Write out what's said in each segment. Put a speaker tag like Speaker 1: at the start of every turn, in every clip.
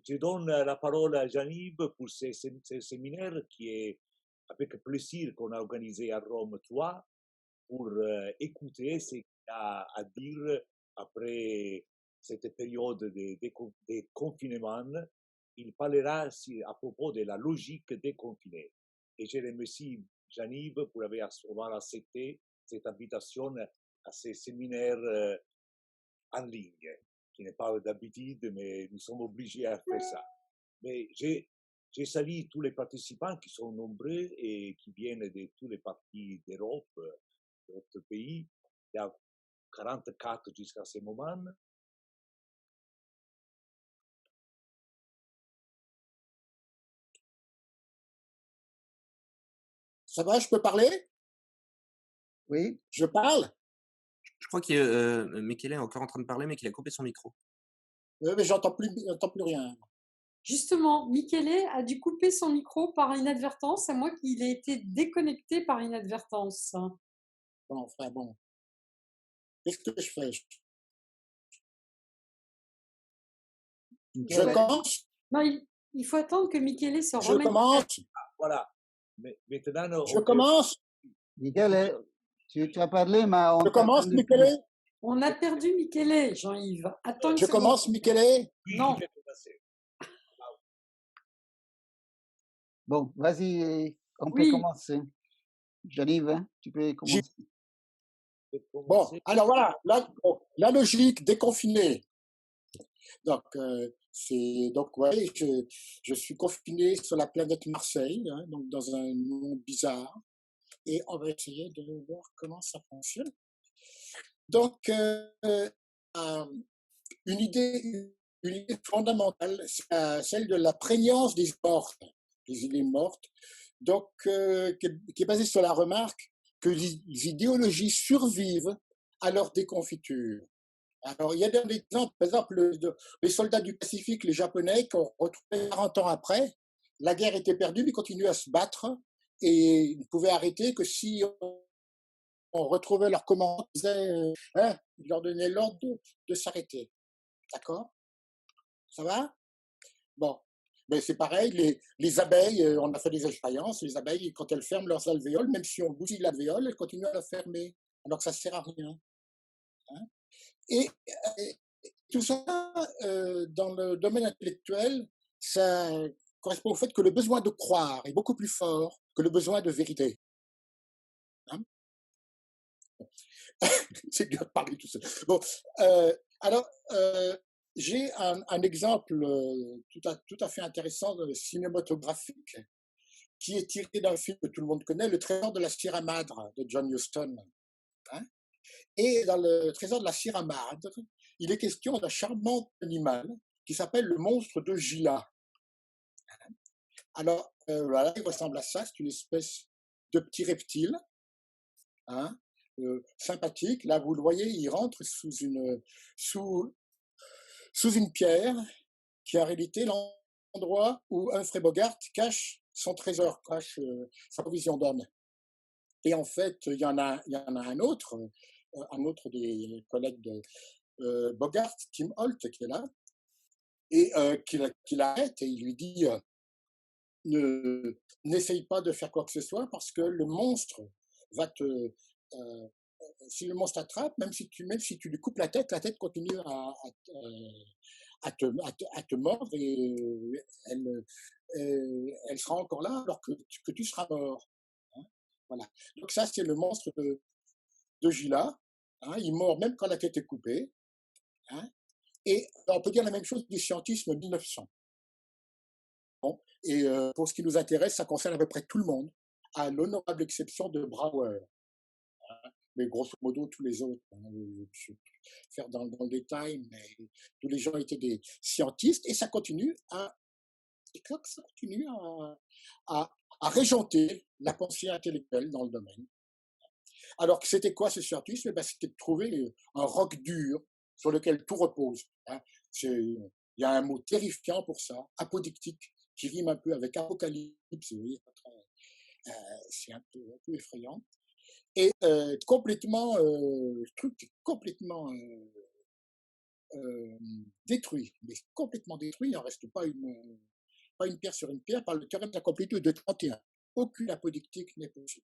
Speaker 1: Je donne la parole à Jean-Yves pour ce séminaire qui est avec plaisir qu'on a organisé à Rome 3 pour écouter ce qu'il a à dire après cette période de confinement. Il parlera à propos de la logique des confinés. Et je remercie Jean-Yves pour avoir accepté cette invitation à ce séminaire en ligne, qui n'est pas d'habitude, mais nous sommes obligés à faire ça. Mais je salue tous les participants qui sont nombreux et qui viennent de tous les parties d'Europe, d'autres pays. Il y a 44 jusqu'à ce moment.
Speaker 2: Ça va, je peux parler?
Speaker 3: Oui.
Speaker 2: Je parle?
Speaker 4: Je crois que Michele est encore en train de parler, mais qu'il a coupé son micro.
Speaker 2: Oui, mais j'entends plus rien.
Speaker 5: Justement, Michele a dû couper son micro par inadvertance, à moins qu'il ait été déconnecté par inadvertance.
Speaker 2: Bon, frère, bon. Qu'est-ce que je fais? Je commence?
Speaker 5: Non, il faut attendre que Michele se
Speaker 2: Je
Speaker 5: remette.
Speaker 2: commence?
Speaker 1: Voilà. Maintenant,
Speaker 2: Je commence?
Speaker 3: Michele, tu as parlé, mais on
Speaker 2: Je commence,
Speaker 3: t'entendait plus.
Speaker 2: Michele?
Speaker 5: On a perdu Michele, Jean-Yves. Attends une
Speaker 2: Je
Speaker 5: seconde.
Speaker 2: commence, Michele?
Speaker 1: oui,
Speaker 5: Non.
Speaker 1: je vais passer.
Speaker 3: Bon, vas-y, on peut
Speaker 5: Oui.
Speaker 3: commencer. J'arrive, hein, tu peux commencer.
Speaker 2: Bon, alors voilà, la logique déconfinée. Donc, ouais, je suis confiné sur la planète Marseille, hein, donc dans un monde bizarre, et on va essayer de voir comment ça fonctionne. Donc, une idée fondamentale, c'est celle de la prégnance des mortes, des idées mortes, donc qui est basée sur la remarque que les idéologies survivent à leur déconfiture. Alors, il y a des exemples, par exemple, les soldats du Pacifique, les Japonais, qui ont retrouvé 40 ans après, la guerre était perdue, mais ils continuaient à se battre et ils ne pouvaient arrêter que si on retrouvait leur commandant, ils leur donnaient l'ordre de s'arrêter. D'accord? Ça va? Bon. Mais c'est pareil, les abeilles, on a fait des expériences, les abeilles, quand elles ferment leurs alvéoles, même si on bousille l'alvéole, elles continuent à la fermer, alors que ça ne sert à rien. Hein? Et tout ça, dans le domaine intellectuel, ça correspond au fait que le besoin de croire est beaucoup plus fort que le besoin de vérité. Hein? C'est dur de parler tout seul. Bon, alors, j'ai un exemple tout à fait intéressant cinématographique qui est tiré d'un film que tout le monde connaît, Le Trésor de la Sierra Madre de John Huston. Hein? Et dans Le Trésor de la Sierra Madre, il est question d'un charmant animal qui s'appelle le monstre de Gila. Alors, voilà, il ressemble à ça, c'est une espèce de petit reptile, hein, sympathique. Là, vous le voyez, il rentre sous une pierre qui est en réalité l'endroit où Humphrey Bogart cache son trésor, cache sa provision d'homme. Et en fait, il y en a un autre des collègues de Bogart, Tim Holt, qui est là, et qui l'arrête et il lui dit n'essaye pas de faire quoi que ce soit parce que le monstre va te. Si le monstre t'attrape, même si tu lui coupes la tête continue à te mordre et elle sera encore là alors que tu seras mort. Hein, voilà. Donc ça, c'est le monstre de Gila. Hein, il mord même quand la tête est coupée. Hein, et on peut dire la même chose du scientisme 1900. Bon, et pour ce qui nous intéresse, ça concerne à peu près tout le monde, à l'honorable exception de Brouwer. Hein, mais grosso modo, tous les autres, hein, je vais faire dans le détail, mais tous les gens étaient des scientistes, et ça continue à régenter la pensée intellectuelle dans le domaine. Alors, c'était quoi ce scientisme? C'était de trouver un roc dur sur lequel tout repose. Hein. Il y a un mot terrifiant pour ça, apodictique, qui rime un peu avec apocalypse, vous voyez, c'est un peu effrayant. Et complètement détruit, mais complètement détruit. Il n'en reste pas une pierre sur une pierre par le théorème de la complétude de 31. Aucune apodictique n'est possible.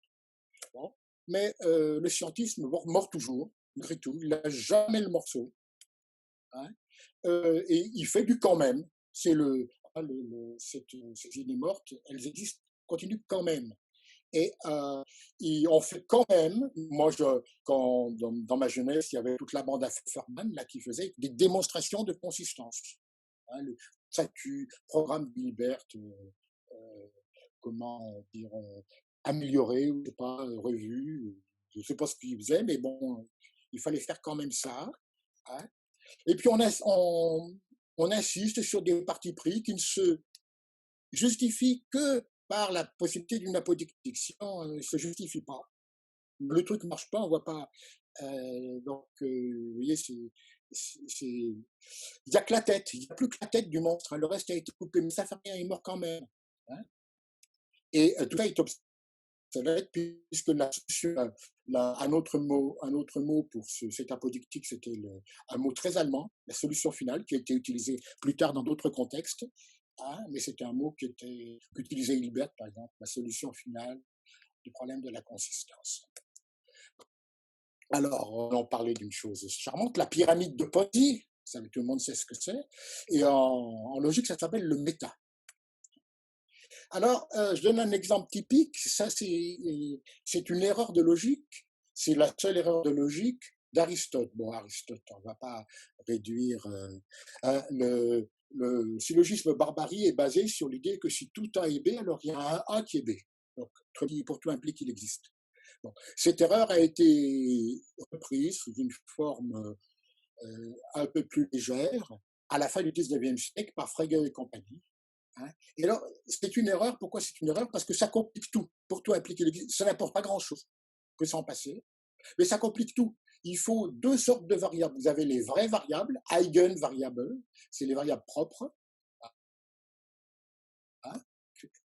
Speaker 2: Bon. Mais le scientisme mord toujours, malgré tout. Il n'a jamais le morceau. Hein. Et il fait du quand même. C'est ces idées mortes, elles existent, continuent quand même. Et on fait quand même, moi, dans ma jeunesse, il y avait toute la bande à Furman là, qui faisait des démonstrations de consistance. Hein, le statut, programme Hilbert, comment dire, amélioré, ou je sais pas, revu, je ne sais pas ce qu'il faisait, mais bon, il fallait faire quand même ça. Hein. Et puis on insiste sur des partis pris qui ne se justifient que par la possibilité d'une apodictique. Sinon, ne se justifie pas. Le truc ne marche pas, on ne voit pas. Donc, vous voyez, il n'y a que la tête, il n'y a plus que la tête du monstre. Hein. Le reste a été coupé, mais ça fait rien, il meurt quand même. Hein. Et tout ça est obsolète, puisque un autre mot pour cette apodictique, c'était un mot très allemand, la solution finale, qui a été utilisé plus tard dans d'autres contextes. Hein, mais c'était un mot qu'utilisait Hilbert, par exemple, la solution finale du problème de la consistance. Alors, on parlait d'une chose charmante, la pyramide de Ponzi, tout le monde sait ce que c'est, et en logique, ça s'appelle le méta. Alors, je donne un exemple typique, ça c'est une erreur de logique, c'est la seule erreur de logique d'Aristote. Bon, Aristote, on ne va pas réduire le syllogisme barbarie est basé sur l'idée que si tout A est B, alors il y a un A qui est B. Donc, pour tout implique qu'il existe. Bon. Cette erreur a été reprise sous une forme un peu plus légère à la fin du XIXe siècle par Frege et compagnie. Hein. Et alors, c'est une erreur. Pourquoi c'est une erreur? Parce que ça complique tout. Pour tout implique qu'il existe. Ça n'apporte pas grand-chose. On peut s'en passer. Mais ça complique tout. Il faut deux sortes de variables. Vous avez les vraies variables, eigenvariables, c'est les variables propres, hein,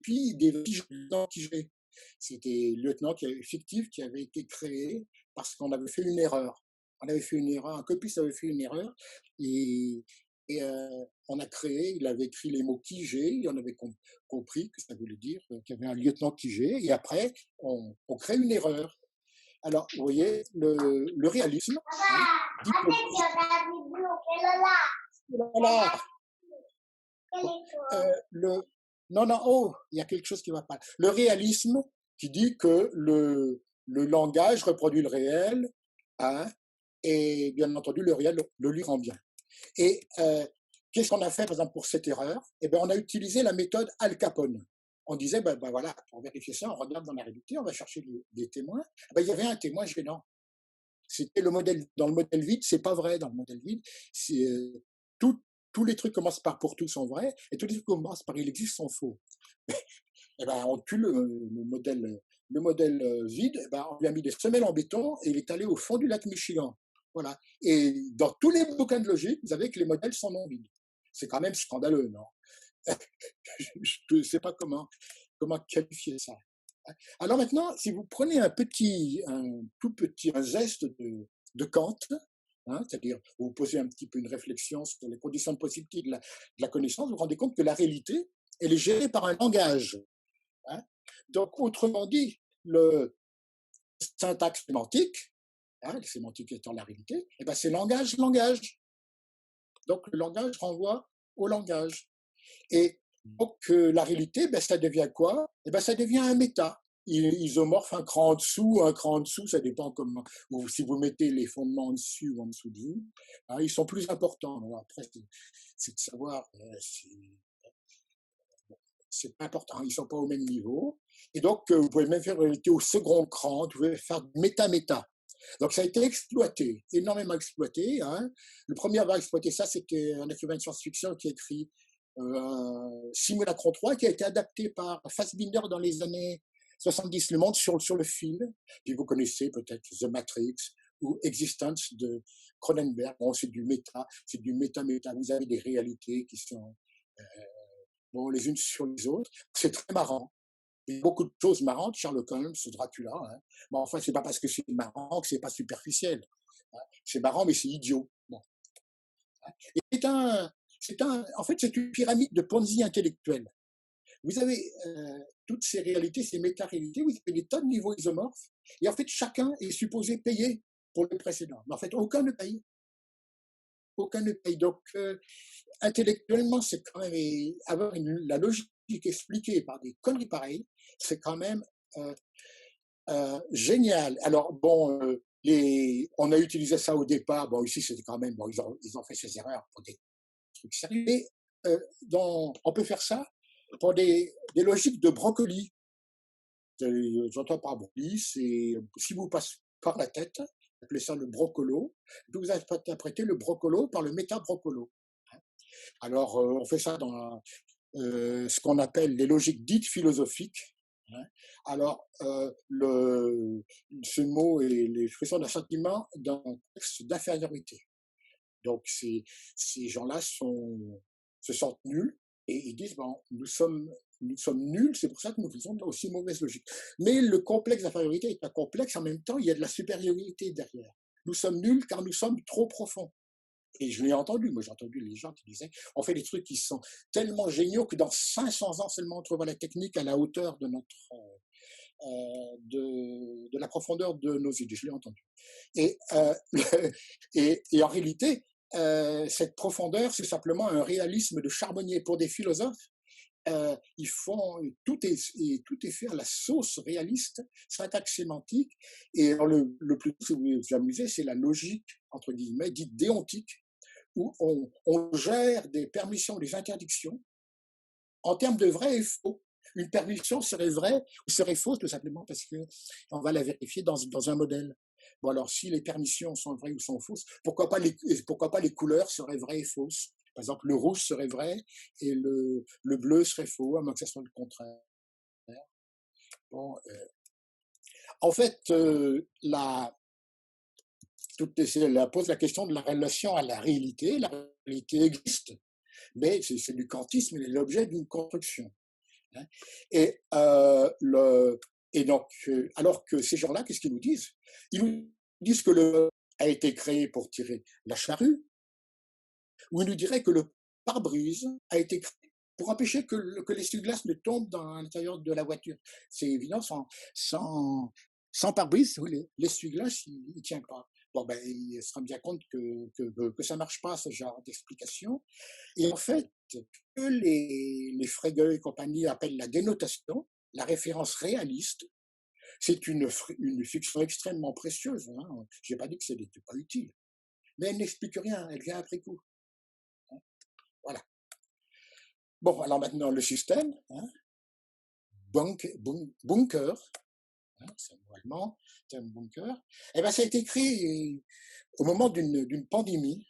Speaker 2: puis des lieutenants tigés. C'était lieutenant fictif qui avait été créé parce qu'on avait fait une erreur. On avait fait une erreur, un copiste avait fait une erreur, et on a créé, il avait écrit les mots Tigé, et on avait compris que ça voulait dire qu'il y avait un lieutenant Tigé, et après, on crée une erreur. Alors, vous voyez, le réalisme. Voilà. Non, oh, il y a quelque chose qui ne va pas. Le réalisme qui dit que le langage reproduit le réel, hein, et bien entendu, le réel le lui rend bien. Et qu'est-ce qu'on a fait, par exemple, pour cette erreur? Eh bien, on a utilisé la méthode Al Capone. On disait, ben voilà, pour vérifier ça, on regarde dans la réalité, on va chercher des témoins. Ben, il y avait un témoin gênant. C'était le modèle, dans le modèle vide, c'est pas vrai dans le modèle vide. Tous les trucs commencent par pour tout sont vrais, et tous les trucs commencent par il existe sont faux. Et ben, on tue le modèle vide, ben, on lui a mis des semelles en béton, et il est allé au fond du lac Michigan. Voilà. Et dans tous les bouquins de logique, vous savez que les modèles sont non vides. C'est quand même scandaleux, non? Je ne sais pas comment qualifier ça. Alors maintenant, si vous prenez un zeste de Kant, hein, c'est-à-dire vous posez un petit peu une réflexion sur les conditions de possibilité de la connaissance, vous vous rendez compte que la réalité, elle est gérée par un langage. Hein. Donc, autrement dit, le syntaxe sémantique, hein, la sémantique étant la réalité, eh ben c'est langage. Donc, le langage renvoie au langage. Et donc, la réalité, ben, ça devient quoi? Eh ben, ça devient un méta. Isomorphe, un cran en dessous, ça dépend comment. Ou si vous mettez les fondements en dessus ou en dessous de vous, hein, ils sont plus importants. Alors après, c'est de savoir, c'est pas important, ils sont pas au même niveau. Et donc, vous pouvez même faire réalité au second cran, vous pouvez faire méta-méta. Donc, ça a été exploité, énormément exploité. Hein. Le premier à avoir exploité ça, c'était un écrivain de science-fiction qui a écrit Simulacron 3, qui a été adapté par Fassbinder dans les années 70, Le Monde sur le fil. Puis vous connaissez peut-être The Matrix ou Existence de Cronenberg. Bon, c'est du méta. Vous avez des réalités qui sont bon, les unes sur les autres. C'est très marrant. Il y a beaucoup de choses marrantes, Sherlock Holmes, Dracula. Hein. Bon, enfin, c'est pas parce que c'est marrant que c'est pas superficiel. Hein. C'est marrant, mais c'est idiot. Bon. Et en fait, c'est une pyramide de Ponzi intellectuelle. Vous avez toutes ces réalités, ces méta-réalités, vous avez des tas de niveaux isomorphes, et en fait, chacun est supposé payer pour le précédent. Mais en fait, aucun ne paye. Aucun ne paye. Donc, intellectuellement, c'est quand même avoir la logique expliquée par des conneries pareilles, c'est quand même génial. Alors, bon, on a utilisé ça au départ. Bon, ici, c'était quand même, bon, ils ont fait ces erreurs pour des trucs sérieux. Mais on peut faire ça pour des logiques de brocoli. J'entends par brocoli, c'est si vous passez par la tête, vous appelez ça le brocolo, vous interprétez le brocolo par le méta-brocolo. Alors, on fait ça dans ce qu'on appelle les logiques dites philosophiques. Alors, ce mot est l'expression d'un sentiment d'un contexte d'infériorité. Donc, ces gens-là se sentent nuls et ils disent, bon, nous sommes nuls, c'est pour ça que nous faisons aussi mauvaise logique. Mais le complexe d'infériorité est un complexe, en même temps, il y a de la supériorité derrière. Nous sommes nuls car nous sommes trop profonds. Et je l'ai entendu, moi j'ai entendu les gens qui disaient, on fait des trucs qui sont tellement géniaux que dans 500 ans seulement on trouvera la technique à la hauteur de de la profondeur de nos idées. Je l'ai entendu. Et, et en réalité, cette profondeur, c'est simplement un réalisme de charbonnier. Pour des philosophes, ils font tout est fait à la sauce réaliste, syntaxe sémantique. Et le plus que vous vous amusez, c'est la logique entre guillemets dite déontique, où on gère des permissions, des interdictions en termes de vrai et faux. Une permission serait vraie ou serait fausse tout simplement parce qu'on va la vérifier dans un modèle. Bon, alors si les permissions sont vraies ou sont fausses, pourquoi pas les couleurs seraient vraies et fausses? Par exemple, le rouge serait vrai et le bleu serait faux, à moins que ce soit le contraire. Bon, en fait, pose la question de la relation à la réalité. La réalité existe, mais c'est du kantisme, elle est l'objet d'une construction. Et, donc, alors que ces gens-là, qu'est-ce qu'ils nous disent? Ils nous disent que le a été créé pour tirer la charrue, ou ils nous diraient que le pare-brise a été créé pour empêcher que l'essuie-glace ne tombe dans l'intérieur de la voiture. C'est évident, sans pare-brise, l'essuie-glace, il ne tient pas. Bon, ben, il se rend bien compte que ça ne marche pas, ce genre d'explication. Et en fait, que les Frege et compagnie appellent la dénotation, la référence réaliste, c'est une fiction extrêmement précieuse. Hein. Je n'ai pas dit que ce n'était pas utile. Mais elle n'explique rien, elle vient après coup. Hein. Voilà. Bon, alors maintenant, le système, hein, bunker, hein, c'est un mot allemand, c'est un bunker, eh ben, ça a été créé au moment d'une pandémie,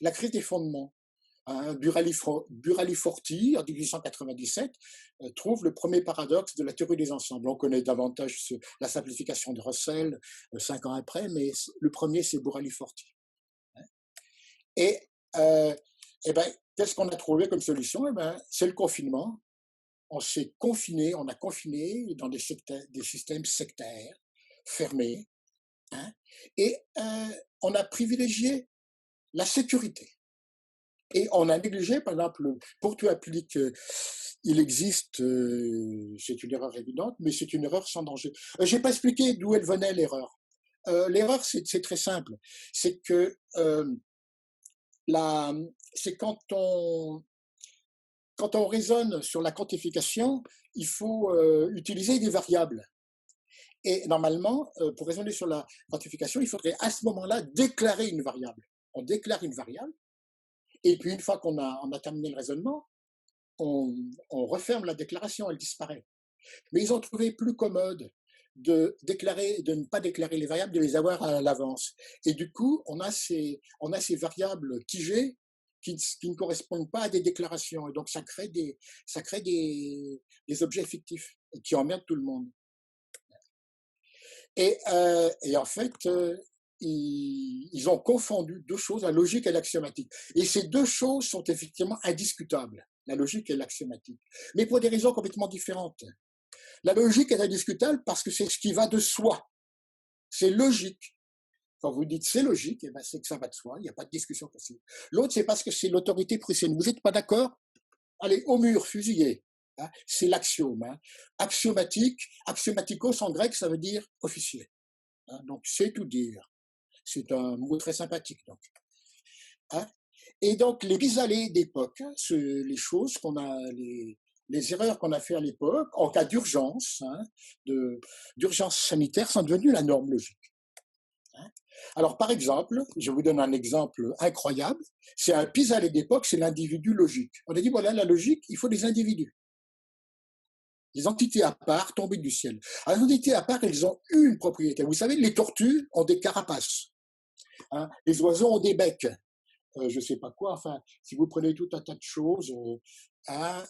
Speaker 2: la crise des fondements. Hein, Burali-Forti, en 1897, trouve le premier paradoxe de la théorie des ensembles. On connaît davantage la simplification de Russell 5 ans après, mais le premier, c'est Burali-Forti. Hein. Et ben, qu'est-ce qu'on a trouvé comme solution? Eh ben, c'est le confinement. On a confiné dans des systèmes sectaires, fermés, hein, et on a privilégié la sécurité. Et on a négligé, par exemple, pour que tu appliques, il existe, c'est une erreur évidente, mais c'est une erreur sans danger. Je n'ai pas expliqué d'où elle venait l'erreur. L'erreur, c'est très simple. C'est que c'est quand on raisonne sur la quantification, il faut utiliser des variables. Et normalement, pour raisonner sur la quantification, il faudrait à ce moment-là déclarer une variable. On déclare une variable, et puis une fois qu'on a terminé le raisonnement, on referme la déclaration, elle disparaît. Mais ils ont trouvé plus commode de ne pas déclarer les variables, de les avoir à l'avance. Et du coup, on a ces variables tigées qui ne correspondent pas à des déclarations. Et donc, ça crée des objets fictifs qui emmerdent tout le monde. Et en fait, ils ont confondu deux choses, la logique et l'axiomatique. Et ces deux choses sont effectivement indiscutables, la logique et l'axiomatique, mais pour des raisons complètement différentes. La logique est indiscutable parce que c'est ce qui va de soi. C'est logique. Quand vous dites c'est logique, eh ben c'est que ça va de soi, il n'y a pas de discussion possible. L'autre, c'est parce que c'est l'autorité prussienne. Vous n'êtes pas d'accord? Allez, au mur, fusillé. Hein, c'est l'axiome. Hein. Axiomatique, axiomatikos en grec, ça veut dire officier. Hein, donc, c'est tout dire. C'est un mot très sympathique. Donc. Hein. Et donc, les pis-aller d'époque, hein, les choses qu'on a, les erreurs qu'on a fait à l'époque, en cas d'urgence, hein, d'urgence sanitaire, sont devenues la norme logique. Hein. Alors, par exemple, je vous donne un exemple incroyable, c'est un pis-aller d'époque, c'est l'individu logique. On a dit, voilà, la logique, il faut des individus. Des entités à part tombées du ciel. Alors, les entités à part, elles ont une propriété. Vous savez, les tortues ont des carapaces. Hein, les oiseaux ont des becs. Je ne sais pas quoi, enfin, si vous prenez tout un tas de choses, hein,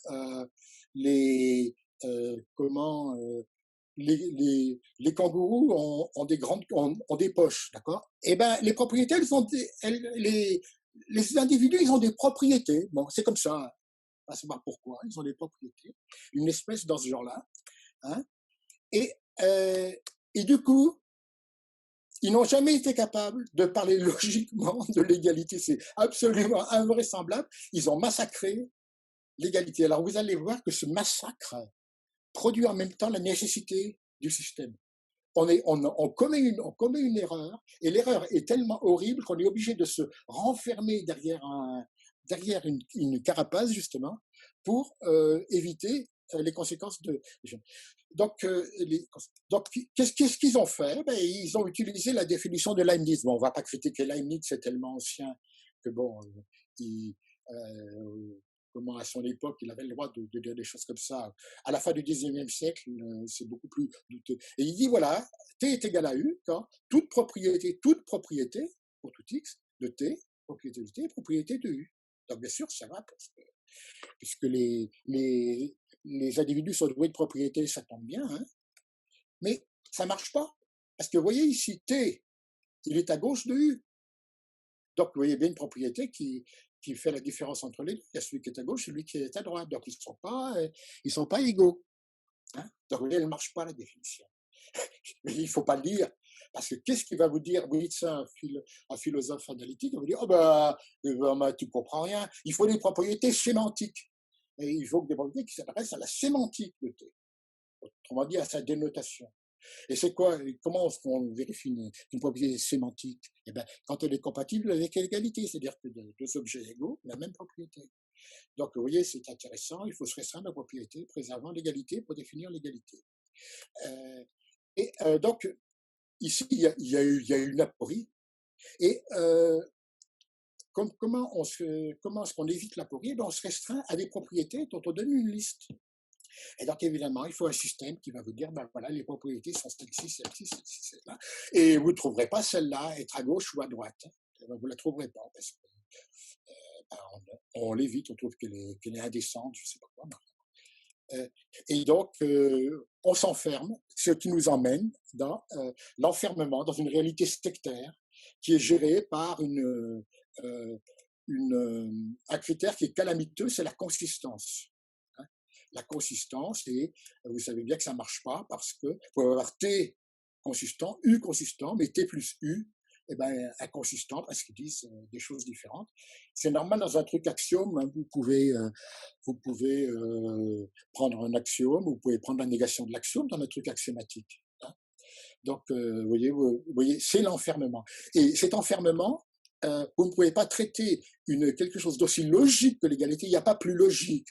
Speaker 2: les, comment, les kangourous ont des grandes, ont des poches, d'accord? Eh ben, les propriétés, les individus, ils ont des propriétés. Bon, c'est comme ça. On va savoir pourquoi. Ils ont des propriétés. Une espèce dans ce genre-là. Hein, et, et du coup, ils n'ont jamais été capables de parler logiquement de l'égalité. C'est absolument invraisemblable. Ils ont massacré l'égalité. Alors vous allez voir que ce massacre produit en même temps la nécessité du système. On commet une erreur, et l'erreur est tellement horrible qu'on est obligé de se renfermer derrière une carapace, justement, pour éviter les conséquences de. Donc, qu'est-ce qu'ils ont fait? Ben, ils ont utilisé la définition de Leibniz. Bon, on ne va pas critiquer Leibniz, c'est tellement ancien que bon, comment à son époque, il avait le droit de dire des choses comme ça. À la fin du 19e siècle, c'est beaucoup plus douteux. Et il dit, voilà, T est égal à U, quand toute propriété pour tout X, de T, propriété de T, propriété de U. Donc, bien sûr, ça va, puisque les individus sont doués de propriété, ça tombe bien, hein, mais ça ne marche pas. Parce que vous voyez ici, T, il est à gauche de U. Donc, vous voyez bien une propriété qui fait la différence entre les deux. Il y a celui qui est à gauche et celui qui est à droite. Donc, ils ne sont pas égaux. Hein. Donc, vous voyez, elle ne marche pas, la définition. Mais il ne faut pas le dire. Parce que qu'est-ce qu'il va vous dire? Oui, c'est un philosophe analytique. Il va vous dire, oh ben, tu ne comprends rien. Il faut des propriétés sémantiques. Et il faut que des propriétés qui s'adressent à la sémantique de T. Autrement dit, à sa dénotation. Et c'est quoi? Comment est-ce qu'on vérifie une propriété sémantique? Eh bien, quand elle est compatible avec l'égalité, c'est-à-dire que deux objets égaux, la même propriété. Donc, vous voyez, c'est intéressant. Il faut se restreindre à la propriété, préservant l'égalité pour définir l'égalité. Donc, ici, il y a eu une aporie. Et comment est-ce qu'on évite l'aporie? On se restreint à des propriétés dont on donne une liste. Et donc, évidemment, il faut un système qui va vous dire, ben voilà, les propriétés sont celle-ci, celle-ci, celle-ci, celle-là. Et vous ne trouverez pas celle-là être à gauche ou à droite. Vous ne la trouverez pas parce que on l'évite, on trouve qu'elle est indécente, je ne sais pas quoi. Et donc, on s'enferme, ce qui nous emmène dans l'enfermement, dans une réalité sectaire qui est gérée par un critère qui est calamiteux, c'est la consistance. La consistance, et vous savez bien que ça ne marche pas parce que vous pouvez avoir T consistant, U consistant, mais T plus U, eh ben, inconsistant parce qu'ils disent des choses différentes. C'est normal dans un truc axiome, hein, vous pouvez prendre un axiome, vous pouvez prendre la négation de l'axiome dans un truc axiomatique. Hein. Donc, vous voyez, c'est l'enfermement. Et cet enfermement, vous ne pouvez pas traiter quelque chose d'aussi logique que l'égalité. Il n'y a pas plus logique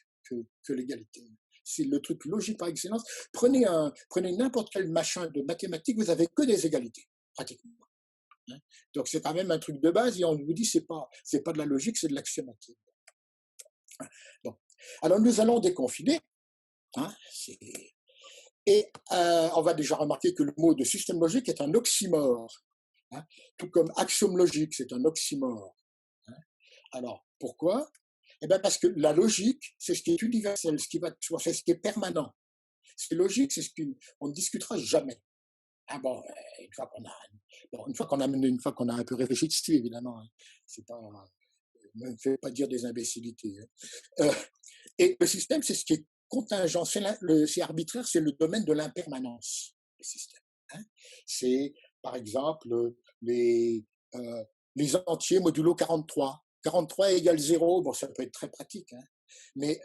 Speaker 2: que l'égalité. C'est le truc logique par excellence. Prenez n'importe quel machin de mathématiques, vous n'avez que des égalités, pratiquement. Hein. Donc c'est quand même un truc de base et on vous dit c'est pas de la logique, c'est de l'axiomatique. Bon. Alors nous allons déconfiner. Hein, et on va déjà remarquer que le mot de système logique est un oxymore. Hein, tout comme axiome logique, c'est un oxymore. Hein. Alors, pourquoi? Eh bien, parce que la logique, c'est ce qui est universel, ce qui va de soi, c'est ce qui est permanent. Ce qui est logique, c'est ce qu'on ne discutera jamais. Ah bon, une fois qu'on a un peu réfléchi dessus, évidemment, hein, c'est pas, ne me fait pas dire des imbécilités. Hein. Et le système, c'est ce qui est contingent, c'est arbitraire, c'est le domaine de l'impermanence. Le système, hein. C'est par exemple, les, les entiers modulo 43. 43 égale 0, bon, ça peut être très pratique, hein, mais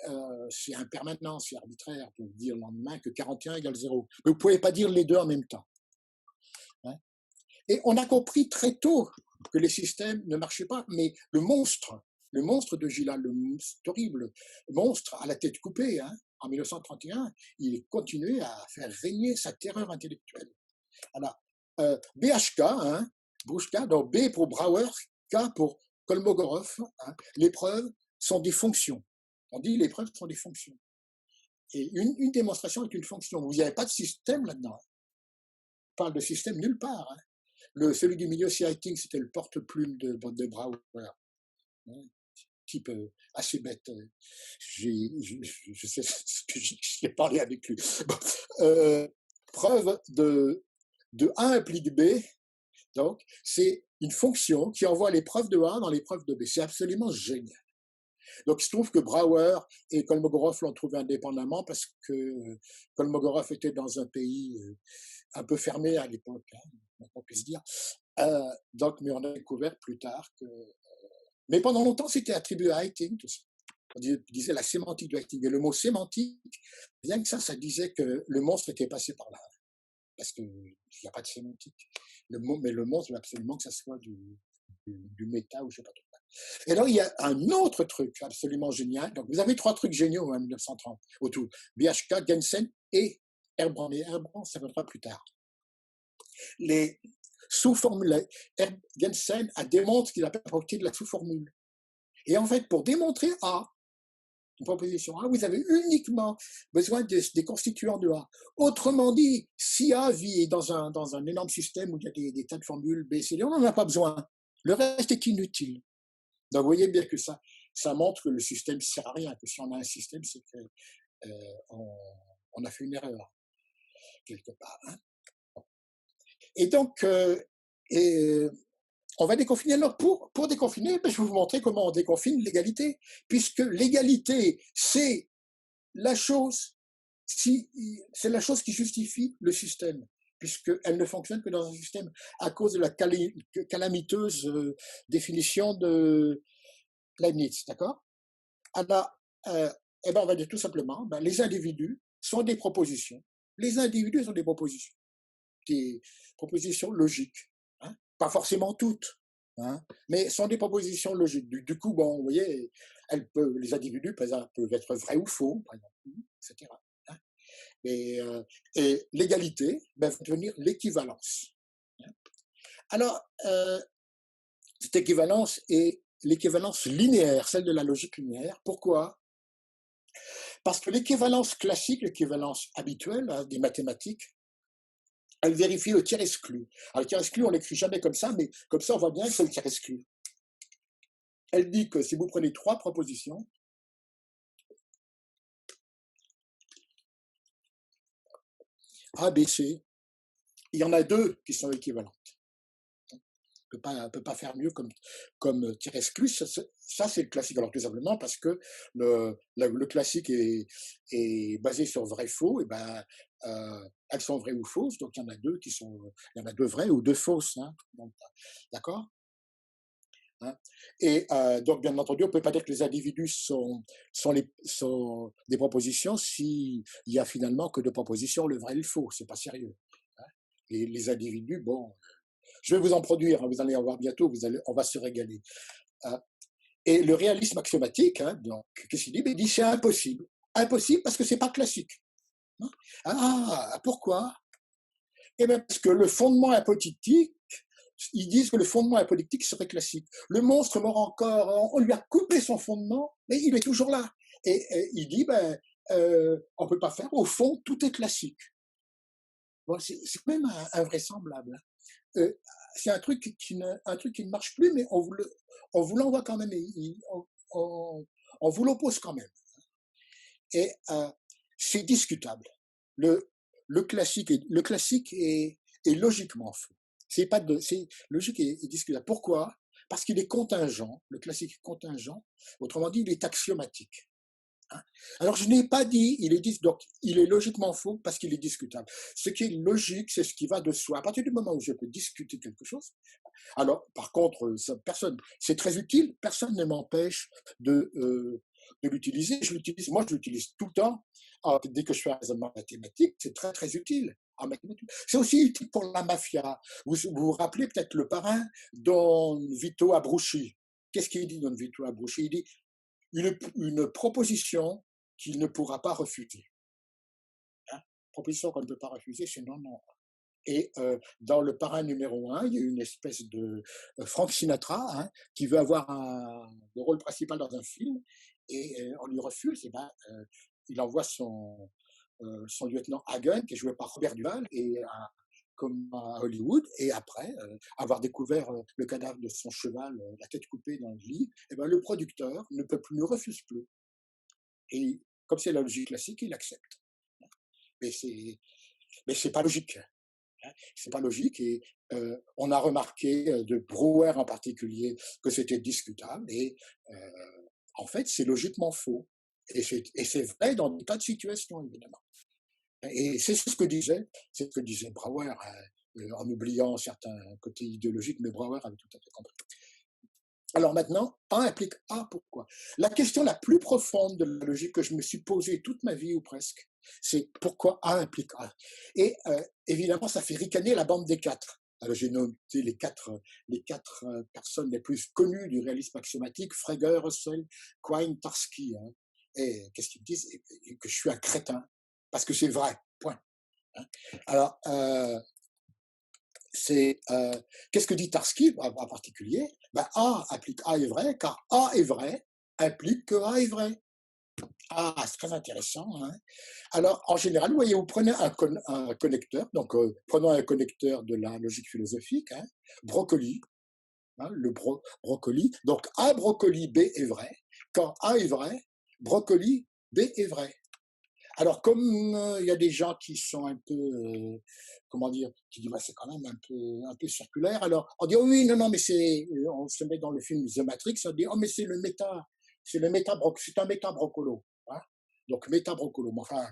Speaker 2: c'est impermanent, c'est arbitraire. Vous pouvez dire le lendemain que 41 égale 0. Mais vous ne pouvez pas dire les deux en même temps. Hein. Et on a compris très tôt que les systèmes ne marchaient pas, mais le monstre de Gilal, cet horrible monstre à la tête coupée, hein, en 1931, il continuait à faire régner sa terreur intellectuelle. Alors, BHK, hein, donc B pour Brouwer, K pour Kolmogorov, hein, les preuves sont des fonctions. On dit les preuves sont des fonctions. Et une démonstration est une fonction. Vous n'avez pas de système là-dedans. On parle de système nulle part. Hein. Celui du milieu citing, c'était le porte-plume de Brouwer. Hein, type assez bête. Je sais ce que j'ai parlé avec lui. Bon, preuve de A implique B, donc c'est une fonction qui envoie les preuves de A dans les preuves de B. C'est absolument génial. Donc il se trouve que Brouwer et Kolmogorov l'ont trouvé indépendamment parce que Kolmogorov était dans un pays un peu fermé à l'époque, hein, on peut se dire. Donc, mais on a découvert plus tard que... mais pendant longtemps, c'était attribué à Heiting, tout ça. On disait la sémantique du Heiting. Et le mot sémantique, bien que ça disait que le monstre était passé par là. Parce qu'il n'y a pas de sémantique. Mais le monstre veut absolument que ça soit du méta ou je ne sais pas trop. Et alors, il y a un autre truc absolument génial. Donc, vous avez 3 trucs géniaux en 1930 autour. BHK, Gensen et Herbrand. Et Herbrand, ça viendra plus tard. Les sous-formules, Gensen a démontré ce qu'il appelle la propriété de la sous-formule. Et en fait, pour démontrer A, une proposition A, vous avez uniquement besoin des constituants de A. Autrement dit, si A vit dans un énorme système où il y a des tas de formules B, C, D, on n'en a pas besoin. Le reste est inutile. Donc, vous voyez bien que ça montre que le système ne sert à rien, que si on a un système, c'est qu'on a fait une erreur, quelque part. Hein. Et donc, on va déconfiner. Alors, pour déconfiner, je vais vous montrer comment on déconfine l'égalité, puisque l'égalité, c'est la chose qui justifie le système, puisqu'elle ne fonctionne que dans un système à cause de la calamiteuse définition de Leibniz, d'accord? Alors, on va dire tout simplement, les individus sont des propositions. Les individus sont des propositions logiques, hein? Pas forcément toutes, hein? Mais sont des propositions logiques. Du coup, bon, vous voyez, les individus peuvent être vrais ou faux, par exemple, etc. Hein? Et l'égalité va devenir l'équivalence. Hein? Alors, cette équivalence est l'équivalence linéaire, celle de la logique linéaire. Pourquoi? Parce que l'équivalence classique, l'équivalence habituelle des mathématiques, elle vérifie le tiers exclu. Alors, le tiers exclu, on ne l'écrit jamais comme ça, mais comme ça, on voit bien que c'est le tiers exclu. Elle dit que si vous prenez 3 propositions, A, B, C, il y en a 2 qui sont équivalentes. On ne peut pas faire mieux comme tiers exclu. Ça c'est le classique. Alors, tout simplement parce que le classique est basé sur vrai-faux, et elles sont vraies ou fausses, donc il y en a 2 il y en a 2 vraies ou 2 fausses. Hein, d'accord? Hein, et donc, bien entendu, on ne peut pas dire que les individus sont des propositions s'il y a finalement que 2 propositions, le vrai et le faux. C'est pas sérieux. Hein. Et les individus, bon, je vais vous en produire, hein, vous allez en voir bientôt, on va se régaler. Et le réalisme axiomatique, hein, donc, qu'est-ce qu'il dit? Il dit c'est impossible. Impossible parce que c'est pas classique. Hein. Ah, pourquoi? Eh bien, parce que le fondement apodictique, ils disent que le fondement apodictique serait classique. Le monstre mort encore, on lui a coupé son fondement, mais il est toujours là. Et il dit, on ne peut pas faire, au fond, tout est classique. Bon, c'est même invraisemblable. C'est un truc qui ne marche plus, mais on vous l'envoie quand même, on vous l'oppose quand même. Et c'est discutable. Le classique est logiquement faux. C'est logique et discutable. Pourquoi? Parce qu'il est contingent. Le classique est contingent. Autrement dit, il est axiomatique. Hein. Alors, je n'ai pas dit, donc, il est logiquement faux parce qu'il est discutable. Ce qui est logique, c'est ce qui va de soi. À partir du moment où je peux discuter quelque chose, alors, par contre, personne, c'est très utile, personne ne m'empêche de l'utiliser. Moi, je l'utilise tout le temps. Dès que je fais un raisonnement mathématique, c'est très, très utile. C'est aussi utile pour la mafia. Vous rappelez peut-être le parrain Don Vito Abrucci. Qu'est-ce qu'il dit, Don Vito Abrucci? Il dit une proposition qu'il ne pourra pas refuser. Hein, proposition qu'on ne peut pas refuser, c'est non, non. Et dans le parrain numéro 1, il y a une espèce de Frank Sinatra hein, qui veut avoir le rôle principal dans un film et on lui refuse. Et ben, il envoie son lieutenant Hagen, qui est joué par Robert Duvall, comme à Hollywood. Et après avoir découvert le cadavre de son cheval, la tête coupée dans le lit, et ben, le producteur ne refuse plus. Et comme c'est la logique classique, il accepte. Mais c'est pas logique. C'est pas logique et on a remarqué de Brouwer en particulier que c'était discutable et en fait c'est logiquement faux et c'est vrai dans des tas de situations évidemment et c'est ce que disait Brouwer en oubliant certains côtés idéologiques mais Brouwer avait tout à fait compris. Alors maintenant, A implique A, pourquoi? La question la plus profonde de la logique que je me suis posée toute ma vie ou presque, c'est pourquoi A implique A. Et évidemment, ça fait ricaner la bande des quatre. Alors j'ai noté les quatre personnes les plus connues du réalisme axiomatique, Frege, Russell, Quine, Tarski. Hein. Et qu'est-ce qu'ils me disent? Que je suis un crétin, parce que c'est vrai, point. Hein. Alors, qu'est-ce que dit Tarski en particulier? Ben, A implique A est vrai, car A est vrai implique que A est vrai. Ah, c'est très intéressant. Hein. Alors, en général, vous voyez, vous prenez un connecteur, donc prenons un connecteur de la logique philosophique, hein, brocoli, hein, brocoli. Donc, A brocoli, B est vrai. Quand A est vrai, brocoli, B est vrai. Alors, comme il y a des gens qui sont un peu, comment dire, qui disent, bah, c'est quand même un peu circulaire, alors on dit, oh oui, non, mais on se met dans le film The Matrix, on dit, oh, mais c'est un méta-brocolo. Hein. Donc, méta-brocolo. Mais enfin,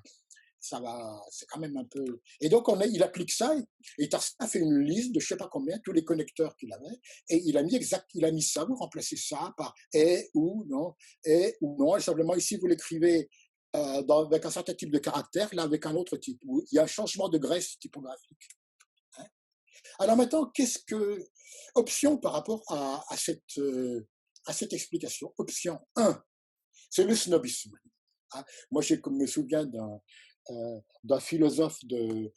Speaker 2: ça va, c'est quand même un peu. Et donc, il applique ça, et Tarski a fait une liste de je sais pas combien, tous les connecteurs qu'il avait, et il a mis ça, vous remplacez ça par et ou non, et simplement ici, vous l'écrivez avec un certain type de caractère, là avec un autre type, où il y a un changement de graisse typographique. Hein. Alors maintenant, option par rapport à cette explication? Option 1, c'est le snobisme. Hein. Moi, je me souviens d'un philosophe de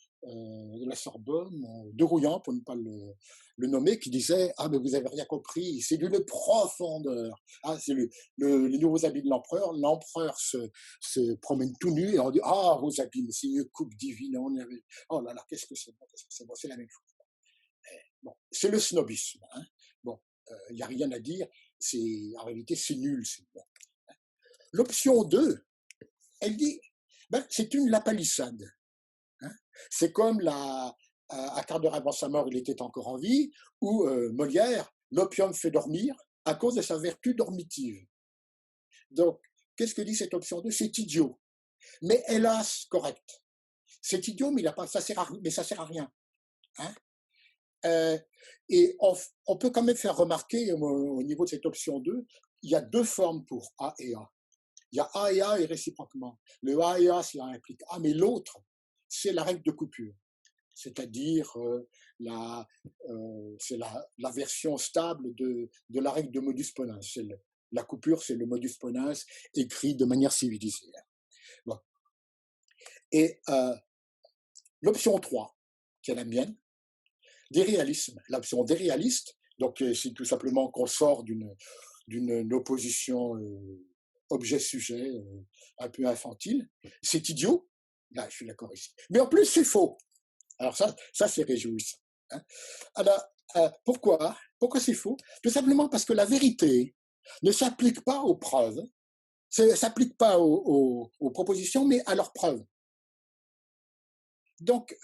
Speaker 2: la Sorbonne, de Rouillant, pour ne pas le nommer, qui disait « Ah, mais vous avez rien compris, c'est d'une profondeur. Ah, c'est les nouveaux habits de l'empereur. L'empereur se promène tout nu et on dit « Ah, vos habits, mais c'est une coupe divine. Oh là là, qu'est-ce que c'est bon, c'est la même chose. » Bon, c'est le snobisme. Hein. Bon, il n'y a rien à dire. En réalité, c'est nul. Bon. L'option 2, elle dit c'est une lapalissade. Hein. C'est comme à quart d'heure avant sa mort, il était encore en vie, ou Molière, l'opium fait dormir à cause de sa vertu dormitive. Donc, qu'est-ce que dit cette option 2? C'est idiot. Mais hélas, correct. C'est idiot, mais ça sert à rien. Hein. Et on peut quand même faire remarquer au niveau de cette option 2, il y a deux formes pour A et A. Il y a A et réciproquement. Le A et A, cela implique A, mais l'autre, c'est la règle de coupure. C'est-à-dire c'est la version stable de la règle de modus ponens. La coupure, c'est le modus ponens écrit de manière civilisée. Bon. Et l'option 3, qui est la mienne, déréalisme. L'option déréaliste, donc c'est tout simplement qu'on sort d'une opposition objet-sujet un peu infantile. C'est idiot. Là, je suis d'accord ici. Mais en plus, c'est faux. Alors ça c'est réjouissant. Hein. Alors, pourquoi c'est faux? Tout simplement parce que la vérité ne s'applique pas aux preuves, ne s'applique pas aux propositions, mais à leurs preuves. Donc,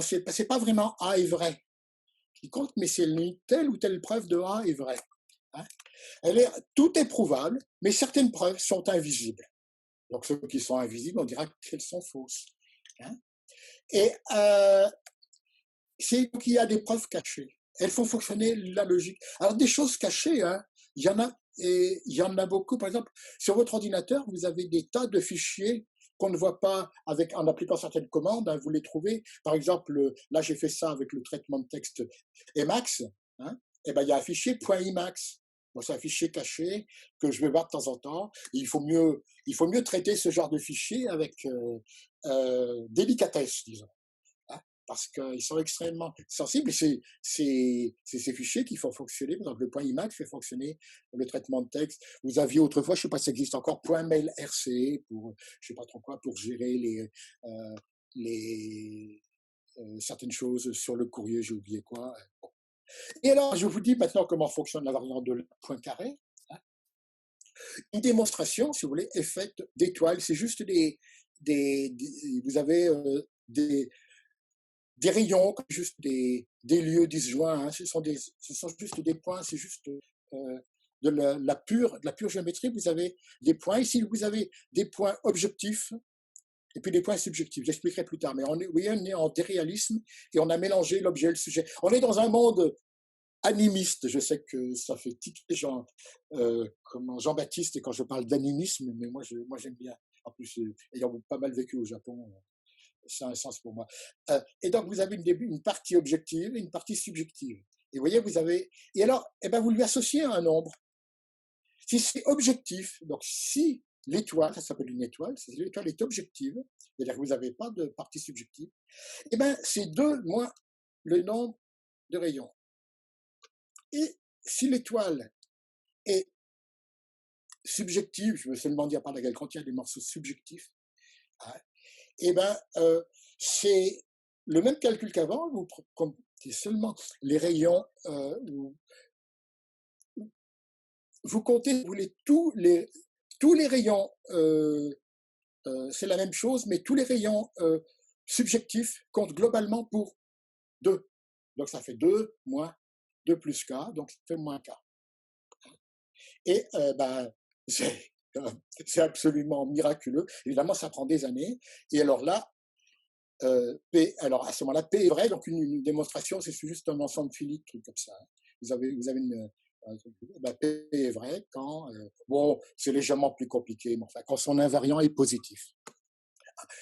Speaker 2: c'est pas vraiment A est vrai qui compte, mais c'est telle ou telle preuve de A est vraie. Hein. Tout est prouvable, mais certaines preuves sont invisibles. Donc ceux qui sont invisibles, on dira qu'elles sont fausses. Hein. Et c'est qu'il y a des preuves cachées. Elles font fonctionner la logique. Alors des choses cachées, hein, il y en a, et il y en a beaucoup. Par exemple, sur votre ordinateur, vous avez des tas de fichiers qu'on ne voit pas en appliquant certaines commandes. Hein, vous les trouvez. Par exemple, là j'ai fait ça avec le traitement de texte Emacs. Hein, et ben il y a un fichier .emacs. Bon, c'est un fichier caché que je vais voir de temps en temps. Il faut mieux traiter ce genre de fichier avec délicatesse, disons. Hein, parce qu'ils sont extrêmement sensibles. Et c'est ces fichiers qui font fonctionner. Par exemple, le .imac fait fonctionner le traitement de texte. Vous aviez autrefois, je ne sais pas si ça existe encore, .mail.rc pour, je ne sais pas trop quoi, pour gérer certaines choses sur le courrier, j'ai oublié quoi. Bon. Et alors, je vous dis maintenant comment fonctionne la variante de point carré. Hein. Une démonstration, si vous voulez, est faite d'étoiles. C'est juste vous avez des rayons, juste des lieux disjoints. Hein. Ce sont juste des points, c'est juste de la pure géométrie. Vous avez des points. Ici, vous avez des points objectifs et puis des points subjectifs. J'expliquerai plus tard. Mais on est en déréalisme et on a mélangé l'objet et le sujet. On est dans un monde animiste. Je sais que ça fait tiquer Jean-Baptiste quand je parle d'animisme, mais moi j'aime bien. En plus, ayant pas mal vécu au Japon, ça a un sens pour moi. Et donc, vous avez une partie objective et une partie subjective. Et vous voyez, et alors, vous lui associez un nombre. Si c'est objectif, donc si l'étoile, ça s'appelle une étoile, si l'étoile est objective, c'est-à-dire que vous n'avez pas de partie subjective, c'est 2 moins le nombre de rayons. Et si l'étoile est subjective, je me suis demandé à part laquelle contient des morceaux subjectifs, hein, c'est le même calcul qu'avant, vous comptez seulement les rayons, vous comptez tous les rayons, c'est la même chose, mais tous les rayons subjectifs comptent globalement pour 2. Donc ça fait 2 moins 2 plus K, donc ça fait moins K. Et c'est absolument miraculeux. Évidemment, ça prend des années. Et alors là, alors à ce moment-là, P est vrai, donc une démonstration, c'est juste un ensemble fini de trucs comme ça. Vous avez P est vrai quand, bon, c'est légèrement plus compliqué, mais enfin, quand son invariant est positif.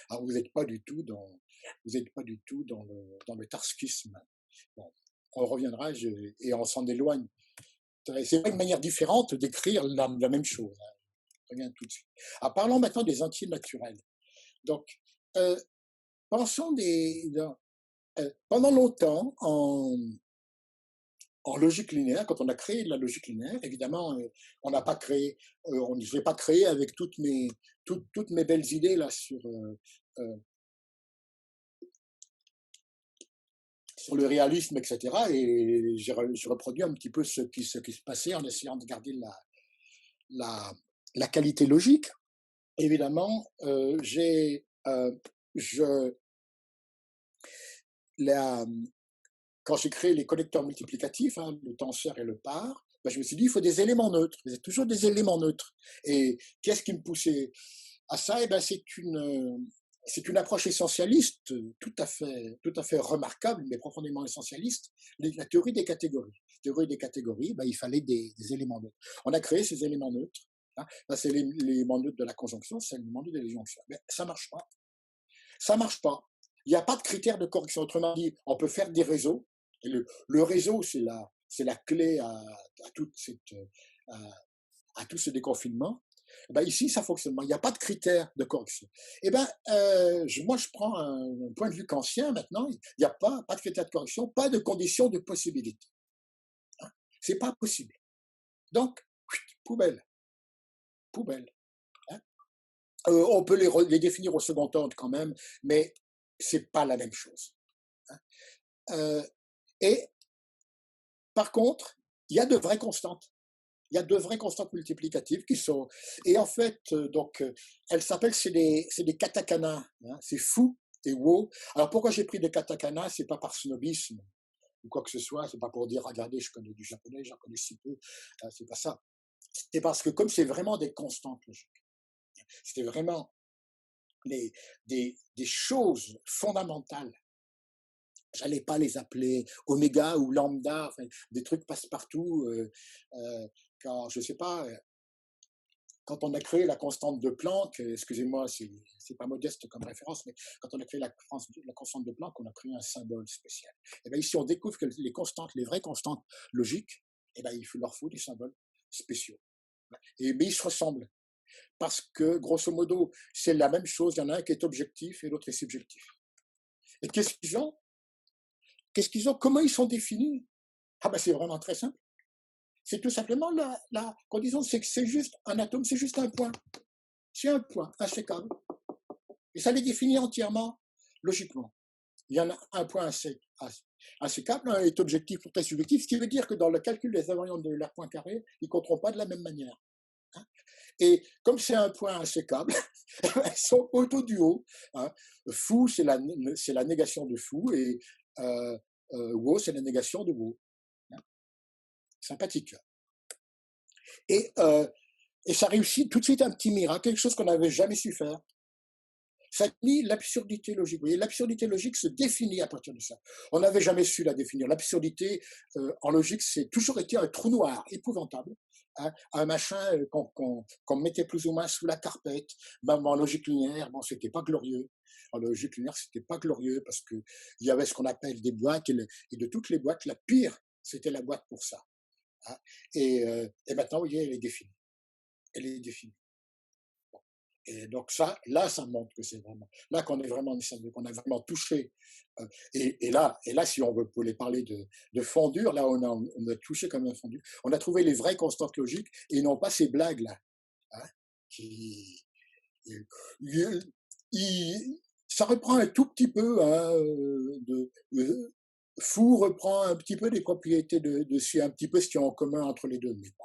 Speaker 2: Alors vous n'êtes pas du tout dans le tarskisme. Bon, on reviendra et on s'en éloigne. C'est pas une manière différente d'écrire la même chose. Hein. Je reviens tout de suite. Alors, parlons maintenant des entiers naturels. Donc, pensons pendant longtemps, en logique linéaire, quand on a créé la logique linéaire, évidemment, on n'a pas créé, je l'ai pas créé avec toutes mes belles idées là sur le réalisme, etc. Et j'ai reproduit un petit peu ce qui se passait en essayant de garder la qualité logique. Évidemment, quand j'ai créé les connecteurs multiplicatifs, hein, le tenseur et le par, je me suis dit, il faut des éléments neutres. Il y a toujours des éléments neutres. Et qu'est-ce qui me poussait à ça? C'est une approche essentialiste tout à fait remarquable, mais profondément essentialiste, la théorie des catégories. La théorie des catégories, il fallait des éléments neutres. On a créé ces éléments neutres. Hein. C'est l'élément neutre de la conjonction, c'est l'élément neutre de la disjonction. Mais ça marche pas. Ça marche pas. Il n'y a pas de critère de correction. Autrement dit, on peut faire des réseaux. Et le réseau, c'est la clé à tout ce déconfinement. Ici, ça fonctionne. Il n'y a pas de critères de correction. Moi, je prends un point de vue kantien maintenant. Il n'y a pas de critères de correction, pas de conditions de possibilité. Hein? C'est pas possible. Donc, poubelle. Hein? On peut les définir au second ordre quand même, mais c'est pas la même chose. Hein? Et par contre, il y a de vraies constantes. Il y a de vraies constantes multiplicatives qui sont. Et en fait, elles s'appellent, c'est des katakana. Hein, c'est fou et wo. Alors pourquoi j'ai pris des katakana? C'est pas par snobisme ou quoi que ce soit. C'est pas pour dire, regardez, je connais du japonais, j'en connais si peu. C'est pas ça. C'est parce que comme c'est vraiment des constantes logiques. C'était vraiment des choses fondamentales. J'allais pas les appeler oméga ou lambda, enfin, des trucs passe-partout. Quand, je sais pas, quand on a créé la constante de Planck, excusez-moi, c'est pas modeste comme référence, mais quand on a créé la constante de Planck, on a créé un symbole spécial. Et bien ici, on découvre que les constantes, les vraies constantes logiques, et ben leur faut des symboles spéciaux. Et bien ils se ressemblent. Parce que, grosso modo, c'est la même chose. Il y en a un qui est objectif et l'autre est subjectif. Et qu'est-ce qu'ils ont? Comment ils sont définis? Ah ben c'est vraiment très simple. C'est tout simplement la condition, c'est que c'est juste un atome, c'est juste un point. C'est un point insécable. Et ça les définit entièrement, logiquement. Il y en a un point insécable, un est objectif, l'autre est subjectif, ce qui veut dire que dans le calcul des invariantes de leur point carré, ils ne compteront pas de la même manière. Et comme c'est un point insécable, ils sont autoduos. Fou, c'est la négation de fou, et wo, c'est la négation de wo. Sympathique. Et ça réussit tout de suite un petit miracle, quelque chose qu'on n'avait jamais su faire. Ça nie l'absurdité logique. Vous voyez, l'absurdité logique se définit à partir de ça. On n'avait jamais su la définir. L'absurdité en logique, c'est toujours été un trou noir épouvantable, un machin qu'on mettait plus ou moins sous la carpette. Même en logique linéaire, bon, c'était pas glorieux. En logique linéaire, c'était pas glorieux parce que il y avait ce qu'on appelle des boîtes, et de toutes les boîtes, la pire, c'était la boîte pour ça. Et maintenant, vous voyez, elle est définie. Elle est définie. Et donc ça montre que c'est vraiment là qu'on est vraiment qu'on a vraiment touché. Et là, si on veut parler de fondure, là on a touché comme un fondu. On a trouvé les vraies constantes logiques et non pas ces blagues là, qui ça reprend un tout petit peu Fou reprend un petit peu des propriétés de un petit peu ce qu'il y a en commun entre les deux. Mais bon,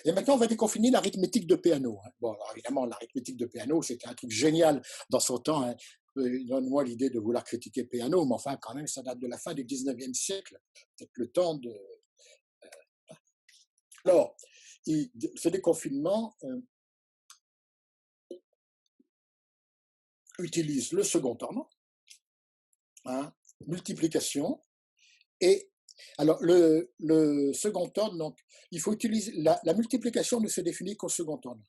Speaker 2: et maintenant, on va déconfiner l'arithmétique de Peano. Bon, alors évidemment, l'arithmétique de Peano, c'était un truc génial dans son temps. Donne-moi l'idée de vouloir critiquer Peano, mais enfin, quand même, ça date de la fin du 19e siècle. Peut-être le temps de... Alors, ce déconfinement utilise le second ordre, multiplication, et alors, le second ordre, donc, il faut utiliser. La multiplication ne se définit qu'au second ordre.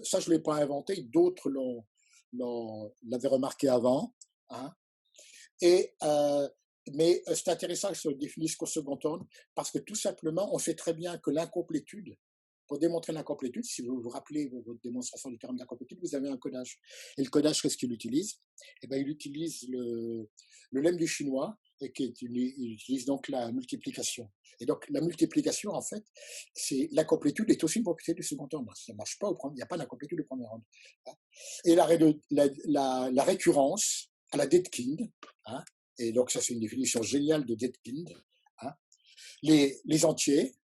Speaker 2: Ça, je ne l'ai pas inventé, d'autres l'avaient remarqué avant. Mais c'est intéressant que ça se définisse qu'au second ordre, parce que tout simplement, on sait très bien que l'incomplétude, pour démontrer l'incomplétude, si vous vous rappelez votre démonstration du théorème d'incomplétude, vous avez un codage. Et le codage, qu'est-ce qu'il utilise? Eh bien, il utilise le lemme du chinois, et il utilise donc la multiplication. Et donc, la multiplication, en fait, l'incomplétude est aussi une propriété du second ordre. Ça ne marche pas il n'y a pas d'incomplétude au premier ordre. Et la récurrence à la Dedekind, et donc ça c'est une définition géniale de Dedekind, les entiers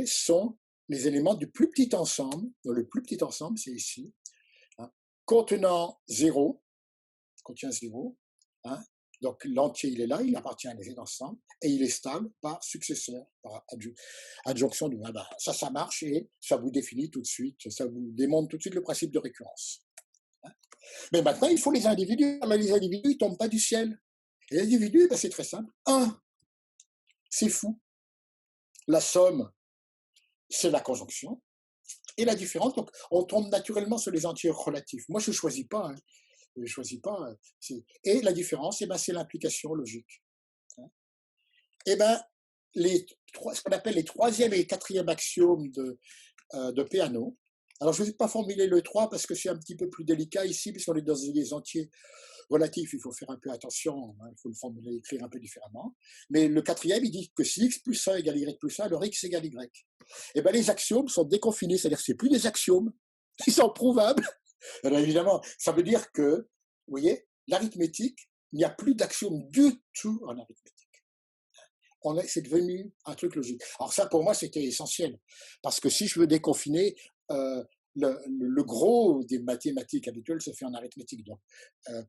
Speaker 2: sont les éléments du plus petit ensemble, le plus petit ensemble c'est ici, contenant 0, contient 0, donc l'entier il est là, il appartient à les ensembles, et il est stable par successeur, par adjonction du ça marche, et ça vous définit tout de suite, ça vous démontre tout de suite le principe de récurrence. Mais maintenant il faut les individus. Alors, les individus ils tombent pas du ciel. Et les individus, c'est très simple. 1, c'est fou. La somme, c'est la conjonction. Et la différence, donc, on tombe naturellement sur les entiers relatifs. Moi, je ne choisis pas. Je choisis pas. Et la différence, c'est l'implication logique. Et ce qu'on appelle les troisième et quatrième axiomes de Peano. Alors, je ne vais pas formuler le 3 parce que c'est un petit peu plus délicat ici, puisqu'on est dans des entiers relatif, il faut faire un peu attention, il faut le formuler, écrire un peu différemment. Mais le quatrième, il dit que si x plus 1 égale y plus 1, alors x égale y. Et bien les axiomes sont déconfinés, c'est-à-dire que ce n'est plus des axiomes, ils sont prouvables. Alors évidemment, ça veut dire que, vous voyez, l'arithmétique, il n'y a plus d'axiomes du tout en arithmétique. C'est devenu un truc logique. Alors ça, pour moi, c'était essentiel. Parce que si je veux déconfiner, le gros des mathématiques habituelles se fait en arithmétique. Donc,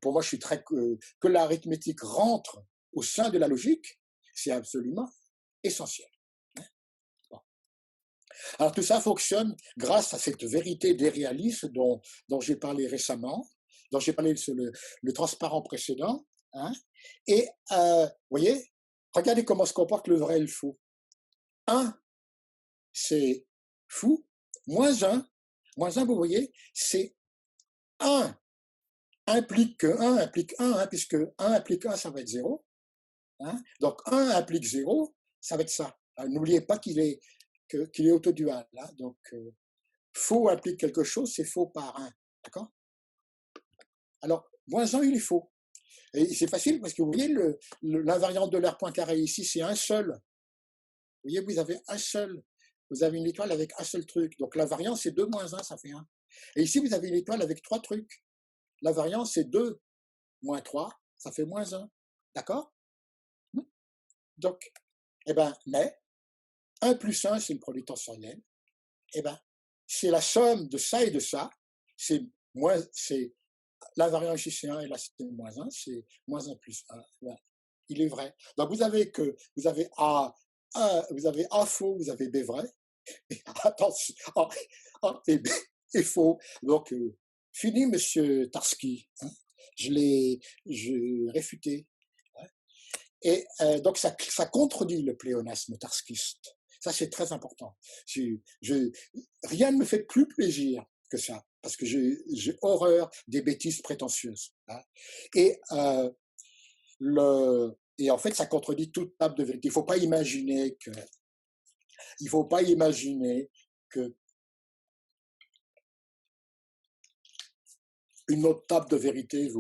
Speaker 2: pour moi, je suis que l'arithmétique rentre au sein de la logique, c'est absolument essentiel. Bon. Alors tout ça fonctionne grâce à cette vérité des réalistes dont j'ai parlé récemment, dont j'ai parlé sur le transparent précédent. Hein. Et vous voyez, regardez comment se comporte le vrai et le faux. 1, c'est fou. -1, vous voyez, c'est 1 implique que 1 implique 1, hein, puisque 1 implique 1, ça va être 0. Hein. Donc 1 implique 0, ça va être ça. N'oubliez pas qu'il est autodual. Hein. Donc faux implique quelque chose, c'est faux par 1. D'accord? Alors, -1, il est faux. Et c'est facile parce que vous voyez, l'invariante de l'air point carré ici, c'est un seul. Vous voyez, vous avez un seul. Vous avez une étoile avec un seul truc. Donc la variance, c'est 2 - 1, ça fait 1. Et ici, vous avez une étoile avec 3 trucs. La variance, c'est 2 - 3, ça fait -1. D'accord? Donc, eh ben, mais 1 plus 1, c'est le produit tensoriel. Eh ben, c'est la somme de ça et de ça. C'est la variance ici, c'est 1 et là, c'est -1. C'est -1 plus 1. Voilà. Il est vrai. Donc, vous avez A faux, vous avez B vrai. Et attention, A et B est faux. Donc, fini, monsieur Tarski. Hein. Je réfuté. Hein. Et donc, ça contredit le pléonasme tarskiste. Ça, c'est très important. Rien ne me fait plus plaisir que ça, parce que j'ai horreur des bêtises prétentieuses. Hein. Et en fait, ça contredit toute table de vérité. Il ne faut pas imaginer que une autre table de vérité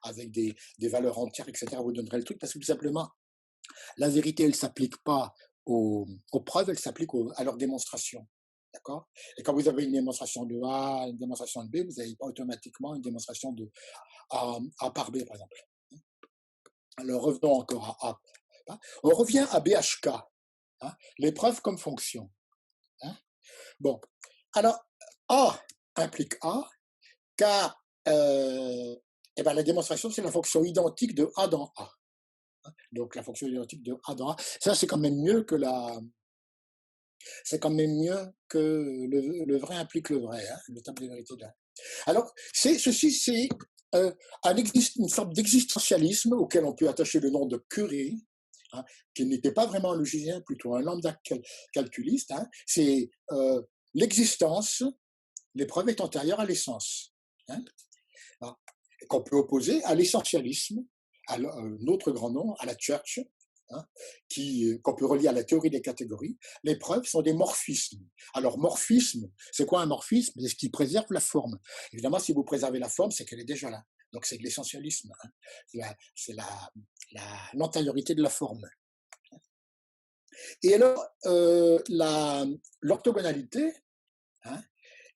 Speaker 2: avec des valeurs entières, etc., vous donnerait le truc, parce que tout simplement, la vérité, elle ne s'applique pas aux preuves, elle s'applique à leur démonstration. D'accord? Et quand vous avez une démonstration de A, une démonstration de B, vous n'avez pas automatiquement une démonstration de A par B, par exemple. Alors revenons encore à A. On revient à BHK, hein, les preuves comme fonction. Hein. Bon, alors A implique A, car la démonstration, c'est la fonction identique de A dans A. Donc la fonction identique de A dans A, ça c'est quand même mieux que le vrai implique le vrai, hein, le table de vérité de A. Alors, ceci, c'est une sorte d'existentialisme auquel on peut attacher le nom de Curie, hein, qui n'était pas vraiment un logicien, plutôt un lambda calculiste. Hein. C'est l'existence, l'épreuve est antérieure à l'essence. Hein, qu'on peut opposer à l'essentialisme, à un autre grand nom, à la Church, hein, qu'on peut relier à la théorie des catégories. Les preuves sont des morphismes. Alors, morphisme, c'est quoi un morphisme? C'est ce qui préserve la forme. Évidemment, si vous préservez la forme, c'est qu'elle est déjà là. Donc, c'est de l'essentialisme. Hein. C'est l'antériorité de la forme. Et alors, l'orthogonalité, hein,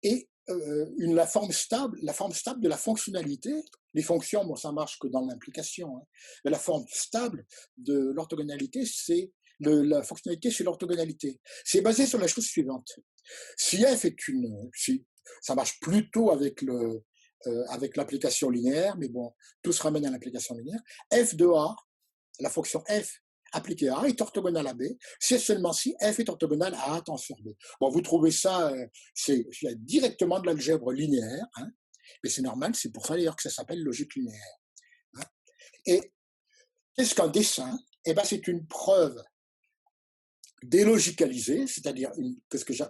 Speaker 2: est la forme stable de la fonctionnalité. Les fonctions, bon, ça marche que dans l'implication. Hein. Mais la forme stable de l'orthogonalité, c'est la fonctionnalité, c'est l'orthogonalité. C'est basé sur la chose suivante. Si f est ça marche plutôt avec l'application linéaire, mais bon, tout se ramène à l'application linéaire. F de A, la fonction f appliquée à A est orthogonale à B, c'est seulement si f est orthogonale à A tenseur B. Bon, vous trouvez ça, c'est directement de l'algèbre linéaire, hein, mais c'est normal, c'est pour ça d'ailleurs que ça s'appelle logique linéaire. Hein. Et qu'est-ce qu'un dessin? Eh ben, c'est une preuve délogicalisée, c'est-à-dire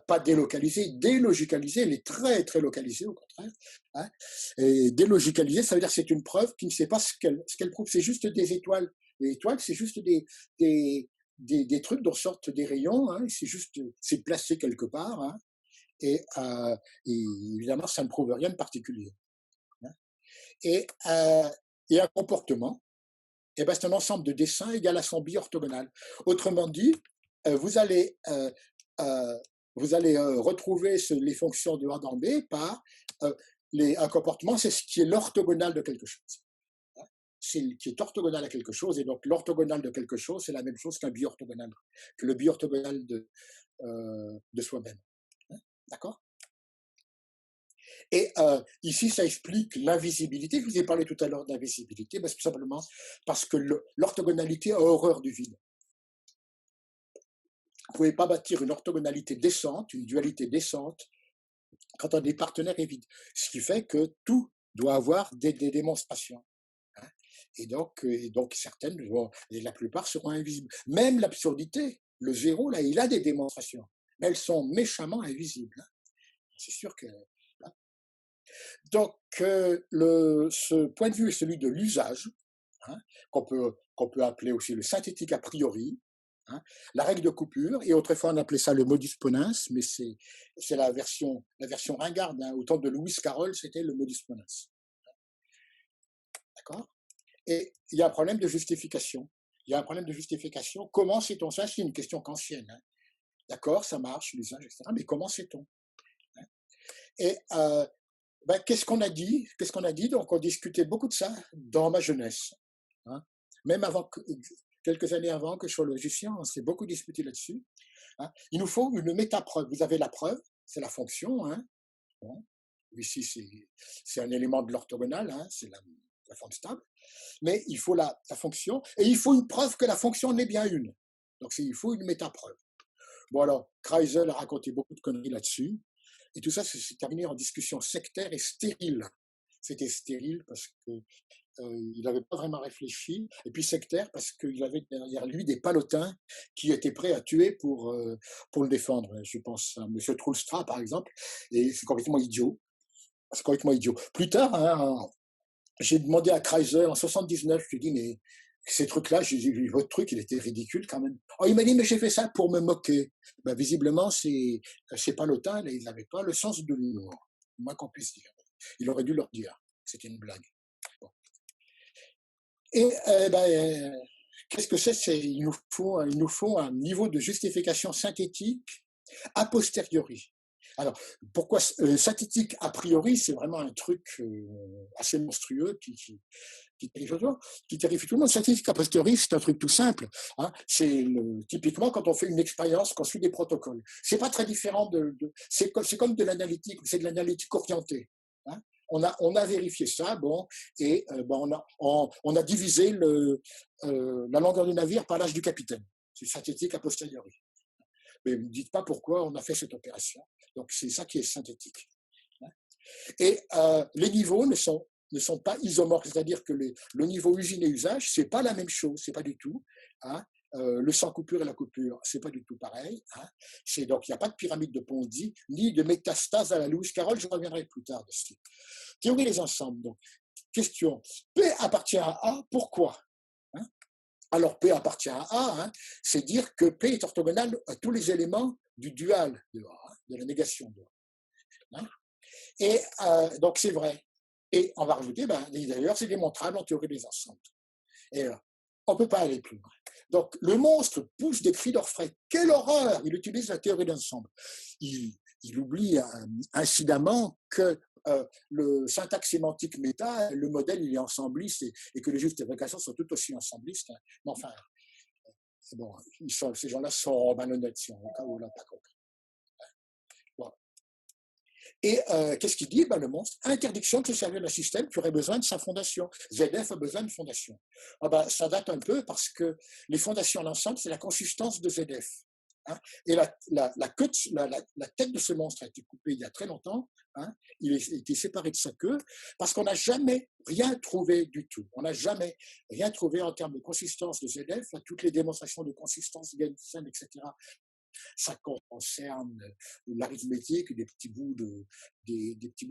Speaker 2: pas délocalisée, délogicalisée, elle est très très localisée au contraire. Hein. Et délogicalisée, ça veut dire que c'est une preuve qui ne sait pas ce qu'elle prouve, c'est juste des étoiles. Les étoiles, c'est juste des trucs dont sortent des rayons, hein, c'est placé quelque part, hein, et évidemment, ça ne prouve rien de particulier. Hein. Et un comportement, eh ben, c'est un ensemble de dessins égal à son biais orthogonal. Autrement dit, vous allez retrouver les fonctions de A dans B par un comportement, c'est ce qui est l'orthogonal de quelque chose. C'est qui est orthogonal à quelque chose, et donc l'orthogonal de quelque chose, c'est la même chose qu'un biorthogonal, que le biorthogonal de soi-même. Hein. D'accord? Et ici, ça explique l'invisibilité. Je vous ai parlé tout à l'heure d'invisibilité, tout simplement parce que l'orthogonalité a horreur du vide. Vous ne pouvez pas bâtir une orthogonalité décente, une dualité décente, quand on a des partenaires évidents. Ce qui fait que tout doit avoir des démonstrations. Hein. Et donc certaines, et la plupart seront invisibles. Même l'absurdité, le zéro, là, il a des démonstrations. Mais elles sont méchamment invisibles. Hein. C'est sûr que. Hein. Donc, ce point de vue est celui de l'usage, hein, qu'on peut appeler aussi le synthétique a priori, hein, la règle de coupure, et autrefois on appelait ça le modus ponens, mais c'est la version ringarde. Hein. Au temps de Lewis Carroll, c'était le modus ponens. D'accord? Et il y a un problème de justification. Comment sait-on ça? C'est une question kantienne. Hein. D'accord, ça marche, l'usage, etc. Mais comment sait-on? Hein. Et qu'est-ce qu'on a dit? Donc, on discutait beaucoup de ça dans ma jeunesse. Hein. Même quelques années avant que je sois logicien, on s'est beaucoup disputé là-dessus. Hein. Il nous faut une métapreuve. Vous avez la preuve, c'est la fonction. Hein. Bon. Ici, c'est un élément de l'orthogonale, hein. C'est la forme stable. Mais il faut la fonction, et il faut une preuve que la fonction n'est bien une. Donc, il faut une métapreuve. Bon, alors, Kreisel a raconté beaucoup de conneries là-dessus. Et tout ça, c'est terminé en discussion sectaire et stérile. C'était stérile parce qu'il n'avait pas vraiment réfléchi, et puis sectaire parce qu'il avait derrière lui des palotins qui étaient prêts à tuer pour le défendre. Je pense à M. Troulstra, par exemple, et c'est complètement idiot. Plus tard, hein, j'ai demandé à Kreisel en 79, je lui ai dit, mais ces trucs-là, j'ai vu votre truc, il était ridicule quand même. Oh, il m'a dit, mais j'ai fait ça pour me moquer. Ben, visiblement, ces palotins, ils n'avaient pas le sens de l'humour, moins qu'on puisse dire. Il aurait dû leur dire que c'était une blague. Bon. Et qu'est-ce que c'est? Il nous faut un niveau de justification synthétique a posteriori. Alors, pourquoi synthétique a priori, c'est vraiment un truc assez monstrueux qui terrifie tout le monde. Synthétique a posteriori, c'est un truc tout simple. Hein. C'est typiquement quand on fait une expérience, qu'on suit des protocoles. C'est pas très différent c'est comme de l'analytique, c'est de l'analytique orientée. Hein. On a vérifié ça, bon, et on a divisé la longueur du navire par l'âge du capitaine. C'est synthétique a posteriori. Mais ne me dites pas pourquoi on a fait cette opération. Donc, c'est ça qui est synthétique. Et les niveaux ne sont pas isomorphes, c'est-à-dire que le niveau usine et usage, c'est pas la même chose, c'est pas du tout. Hein. Le sans coupure et la coupure, c'est pas du tout pareil. Hein. Donc, il n'y a pas de pyramide de Ponzi, ni de métastase à la Lewis Carroll, je reviendrai plus tard dessus. Théorie des ensembles. Donc, question, P appartient à A, pourquoi? Hein. Alors, P appartient à A, hein, c'est dire que P est orthogonal à tous les éléments du dual de A, hein, de la négation de A. Hein. Et donc, c'est vrai. Et on va rajouter, d'ailleurs, c'est démontrable en théorie des ensembles. Et on ne peut pas aller plus loin. Donc, le monstre pousse des cris d'orfraie. Quelle horreur! Il utilise la théorie d'ensemble. Il oublie incidemment que le syntaxe sémantique méta, le modèle, il est ensembliste et que les justifications sont tout aussi ensemblistes. Hein. Mais enfin, bon, ces gens-là sont malhonnêtes, si on l'a pas compris. Bon. Et qu'est-ce qu'il dit? Le monstre, interdiction de se servir d'un système qui aurait besoin de sa fondation. ZF a besoin de fondation. Ça date un peu parce que les fondations d'ensemble, c'est la consistance de ZF. Hein. Et la tête de ce monstre a été coupée il y a très longtemps. Hein. Il a été séparé de sa queue parce qu'on n'a jamais rien trouvé du tout. On n'a jamais rien trouvé en termes de consistance de ZF. Toutes les démonstrations de consistance, Gensen, etc., ça concerne l'arithmétique, des petits bouts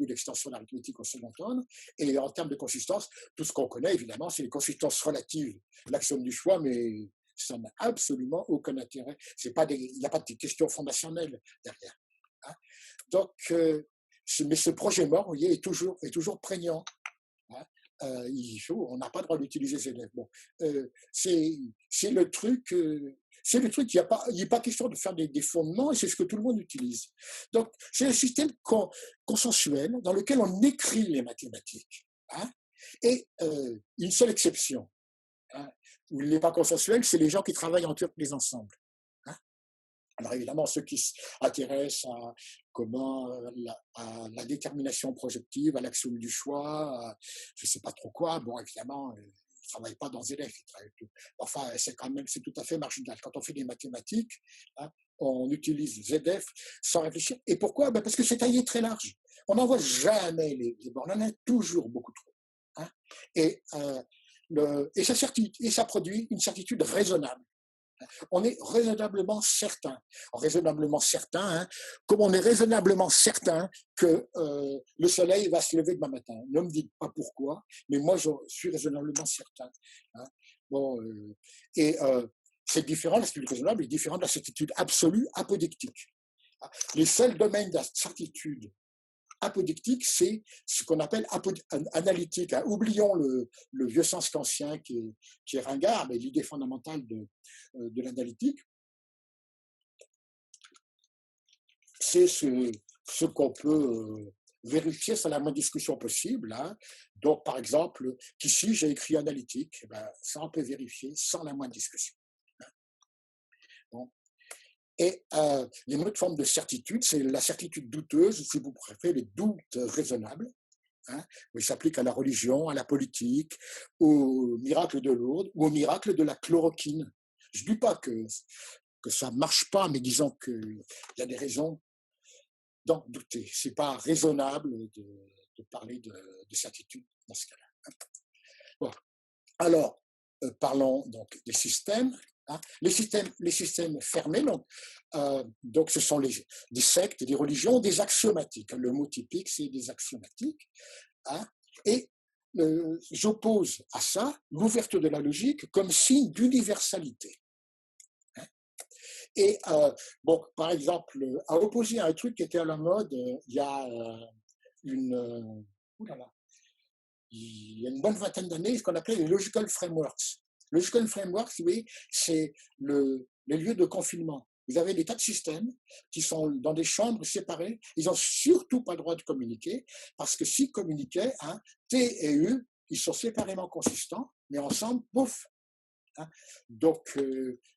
Speaker 2: d'extension de l'arithmétique au second ordre. Et en termes de consistance, tout ce qu'on connaît, évidemment, c'est les consistances relatives, l'axiome du choix, mais ça n'a absolument aucun intérêt. Il n'y a pas de questions fondationnelles derrière. Hein. Donc, mais ce projet mort, vous voyez, est toujours prégnant. Hein. On n'a pas le droit d'utiliser ZF. Bon, c'est le truc. C'est le truc, il n'est pas question de faire des fondements, et c'est ce que tout le monde utilise. Donc, c'est un système consensuel dans lequel on écrit les mathématiques. Hein, et une seule exception, hein, où il n'est pas consensuel, c'est les gens qui travaillent en théorie des ensembles. Hein. Alors évidemment, ceux qui s'intéressent à à la détermination projective, à l'axiome du choix, je ne sais pas trop quoi, bon, évidemment, ils ne travaillent pas dans ZF. Enfin, c'est tout à fait marginal. Quand on fait des mathématiques, hein, on utilise ZF sans réfléchir. Et pourquoi? Ben parce que c'est taillé très large. On n'en voit jamais les bornes, on en a toujours beaucoup trop. Hein. Et, ça produit une certitude raisonnable. On est raisonnablement certain. Raisonnablement certain, hein, comme on est raisonnablement certain que le soleil va se lever demain matin. Ne me dites pas pourquoi, mais moi, je suis raisonnablement certain. Hein. Bon, c'est différent, la certitude raisonnable est différente de la certitude absolue apodictique. Les seuls domaines de la certitude apodictique, c'est ce qu'on appelle analytique. Hein. Oublions le vieux sens kantien qui est ringard, mais l'idée fondamentale de l'analytique, c'est ce qu'on peut vérifier sans la moindre discussion possible. Hein. Donc, par exemple, qu'ici, j'ai écrit analytique, eh ben, ça, on peut vérifier sans la moindre discussion. Hein. Bon. Et les autres formes de certitude, c'est la certitude douteuse, si vous préférez, les doutes raisonnables. Hein, il s'applique à la religion, à la politique, au miracle de Lourdes ou au miracle de la chloroquine. Je ne dis pas que ça ne marche pas, mais disons qu'il y a des raisons d'en douter. Ce n'est pas raisonnable de parler de certitude dans ce cas-là. Bon. Alors, parlons donc des systèmes. Hein. Les systèmes fermés, donc ce sont des sectes, des religions, des axiomatiques. Le mot typique, c'est des axiomatiques. Hein. Et j'oppose à ça l'ouverture de la logique comme signe d'universalité. Hein. Et bon, par exemple, à opposer à un truc qui était à la mode, il y a il y a une bonne vingtaine d'années, ce qu'on appelait les logical frameworks. Logical frameworks, oui, c'est les lieux de confinement. Vous avez des tas de systèmes qui sont dans des chambres séparées. Ils n'ont surtout pas le droit de communiquer, parce que s'ils communiquaient, hein, T et U, ils sont séparément consistants, mais ensemble, pouf. Hein. Donc,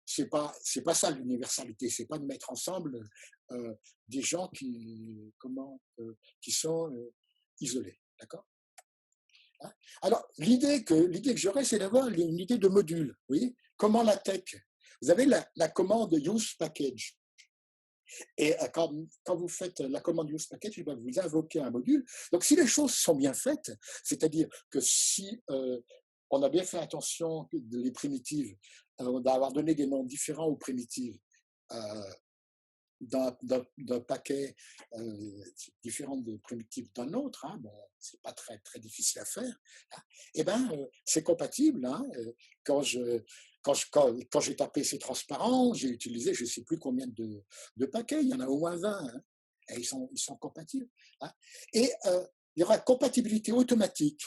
Speaker 2: c'est pas ça l'universalité. C'est pas de mettre ensemble des gens qui sont isolés. D'accord? Alors, l'idée que j'aurais, c'est d'avoir une idée de module. Oui, comment la tech? Vous avez la commande use package. Et quand vous faites la commande use package, vous invoquez un module. Donc, si les choses sont bien faites, c'est-à-dire que si on a bien fait attention les primitives, d'avoir donné des noms différents aux primitives, d'un paquet différent de primitives d'un autre, hein, bon, c'est pas très, très difficile à faire, hein, et ben c'est compatible. Hein, quand j'ai tapé c'est transparent, j'ai utilisé je ne sais plus combien de paquets, il y en a au moins 20, hein, et ils sont compatibles. Hein, et il y aura compatibilité automatique,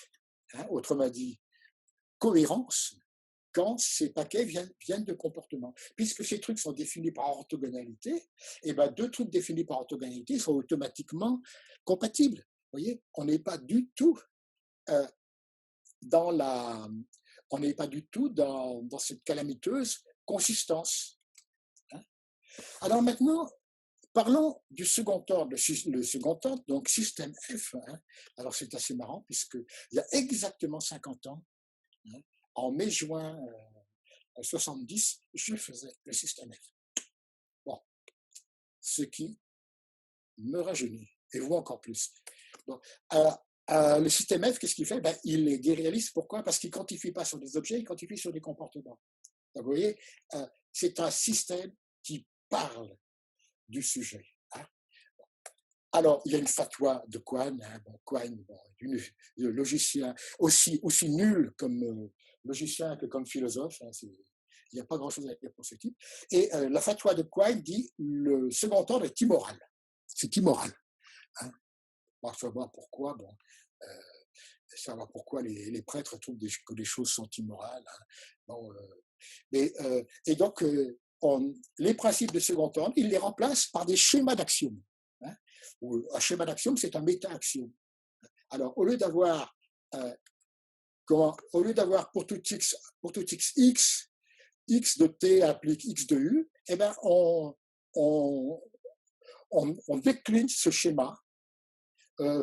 Speaker 2: hein, autrement dit, cohérence, quand ces paquets viennent de comportements. Puisque ces trucs sont définis par orthogonalité, et ben deux trucs définis par orthogonalité sont automatiquement compatibles. Vous voyez, on n'est pas du tout dans cette calamiteuse consistance. Hein. Alors maintenant, parlons du second ordre. Le second ordre, donc système F. Hein. Alors c'est assez marrant, puisqu'il y a exactement 50 ans, hein, en mai-juin 70, je faisais le système F. Bon, ce qui me rajeunit, et vous encore plus. Bon, le système F, qu'est-ce qu'il fait? Ben, il est déréaliste. Pourquoi? Parce qu'il ne quantifie pas sur des objets, il quantifie sur des comportements. Donc, vous voyez, c'est un système qui parle du sujet. Hein. Alors, il y a une fatwa de Quine. Hein. Bon, Quine, le logicien aussi nul comme logicien que comme philosophe. Hein, il n'y a pas grand-chose à dire pour ce type. Et la fatwa de Quine dit le second ordre est immoral. C'est immoral. Hein. On va savoir pourquoi. Bon, savoir pourquoi les prêtres trouvent que les choses sont immorales. Hein. Bon, et donc, les principes de second ordre, ils les remplacent par des schémas d'axiomes. Hein. Un schéma d'axiome, c'est un méta-axiome. Alors, au lieu d'avoir pour tout x de t implique x de u, eh ben on décline ce schéma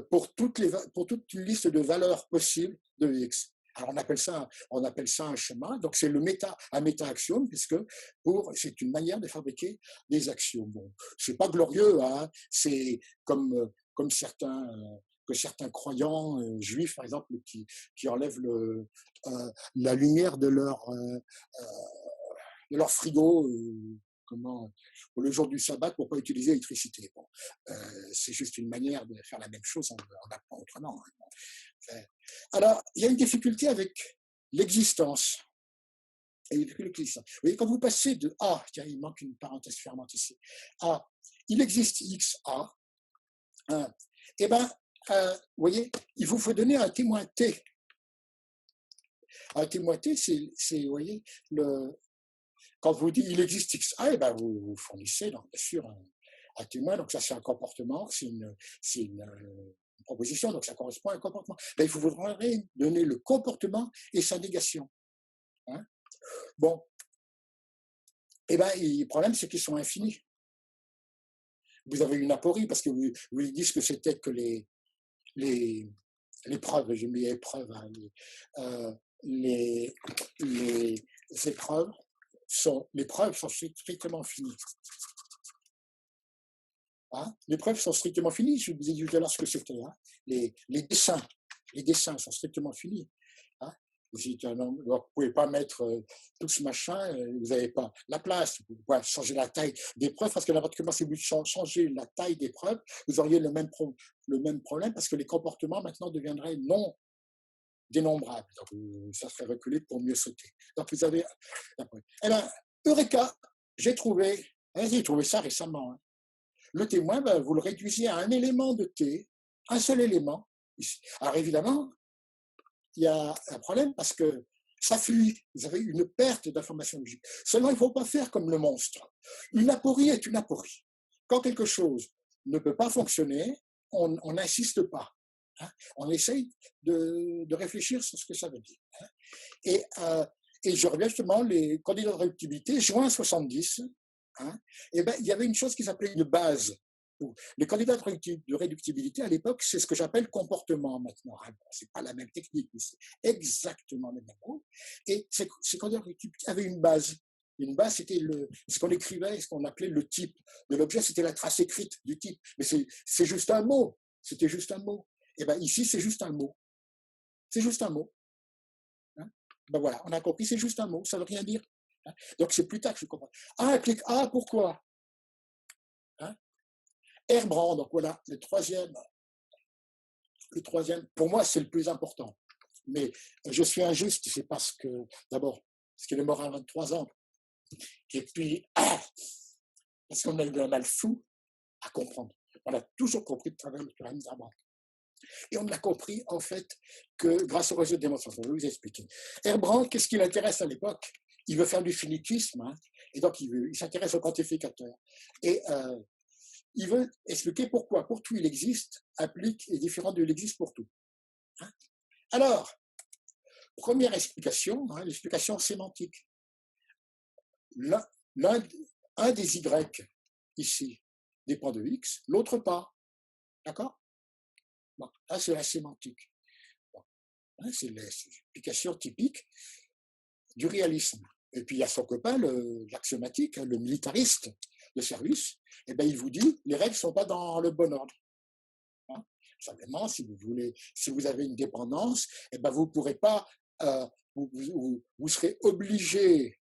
Speaker 2: pour toute une liste de valeurs possibles de x. Alors on appelle ça un schéma. Donc c'est un méta-axiome, puisque c'est une manière de fabriquer des axiomes. Bon, c'est pas glorieux, hein. C'est comme certains croyants juifs, par exemple, qui enlèvent la lumière de leur frigo. Le jour du sabbat pour pas utiliser l'électricité. Bon, c'est juste une manière de faire la même chose, on apprend autrement. Hein. Alors, il y a une difficulté avec l'existence. Vous voyez, quand vous passez de A, tiens, il manque une parenthèse fermante ici, A, il existe X, A, hein, et ben, vous voyez, il vous faut donner un témoin T. Un témoin T, vous voyez, quand vous dites il existe XA, et ben vous fournissez, donc, bien sûr, un témoin. Donc ça, c'est un comportement, c'est une proposition, donc ça correspond à un comportement. Ben, il vous faudrait donner le comportement et sa négation. Hein. Bon. Et ben, le problème, c'est qu'ils sont infinis. Vous avez une aporie, parce que vous dites que c'était que les preuves, j'ai mis épreuves, hein, les épreuves, les preuves sont strictement finies. Hein, les preuves sont strictement finies. Je vous ai dit tout à l'heure ce que c'était. Hein. Les dessins sont strictement finis. Hein. Vous ne pouvez pas mettre tout ce machin, vous n'avez pas la place. Vous pouvez changer la taille des preuves, parce que n'importe comment, si vous changez la taille des preuves, vous auriez le même problème, parce que les comportements maintenant deviendraient non dénombrable. Donc, ça serait reculé pour mieux sauter. Donc, vous avez... Eh bien, Eureka, j'ai trouvé ça récemment. Hein. Le témoin, ben, vous le réduisez à un élément de T, un seul élément. Ici. Alors, évidemment, il y a un problème parce que ça fuit. Vous avez une perte d'information logique. Seulement, il ne faut pas faire comme le monstre. Une aporie est une aporie. Quand quelque chose ne peut pas fonctionner, on n'insiste pas. Hein, on essaye de réfléchir sur ce que ça veut dire. Hein. Et je reviens justement, les candidats de réductibilité, juin 70, hein, et ben, il y avait une chose qui s'appelait une base. Les candidats de réductibilité, à l'époque, c'est ce que j'appelle comportement maintenant. Hein, bon, ce n'est pas la même technique, mais c'est exactement le même mot. Et ces candidats de réductibilité avaient une base. Une base, c'était ce qu'on écrivait, ce qu'on appelait le type de l'objet, c'était la trace écrite du type. Mais c'est juste un mot. C'était juste un mot. Et bien ici, c'est juste un mot. C'est juste un mot. Hein, ben voilà, on a compris, c'est juste un mot, ça ne veut rien dire. Hein, donc c'est plus tard que je comprends. Ah, clic A, pourquoi hein, Herbrand, donc voilà, le troisième, pour moi, c'est le plus important. Mais je suis injuste, c'est parce que, d'abord, parce qu'il est mort à 23 ans. Et puis, parce qu'on a eu un mal fou à comprendre. On a toujours compris de travers le théorème d'Herbrand. Et on a compris, en fait, que grâce au réseau de démonstration, je vais vous expliquer. Herbrand, qu'est-ce qui l'intéresse à l'époque? Il veut faire du finitisme, hein, et donc il s'intéresse au quantificateur. Et il veut expliquer pourquoi, pour tout il existe, applique est différent de l'existe pour tout. Hein. Alors, première explication, hein, l'explication sémantique. Un des Y, ici, dépend de X, l'autre pas. D'accord? Bon, là, c'est la sémantique. Bon, hein, c'est l'explication typique du réalisme. Et puis, il y a son copain, l'axiomatique, le militariste de service. Eh bien, il vous dit, les règles ne sont pas dans le bon ordre. Hein, simplement, si vous avez une dépendance, eh bien, vous ne pourrez pas, vous serez obligé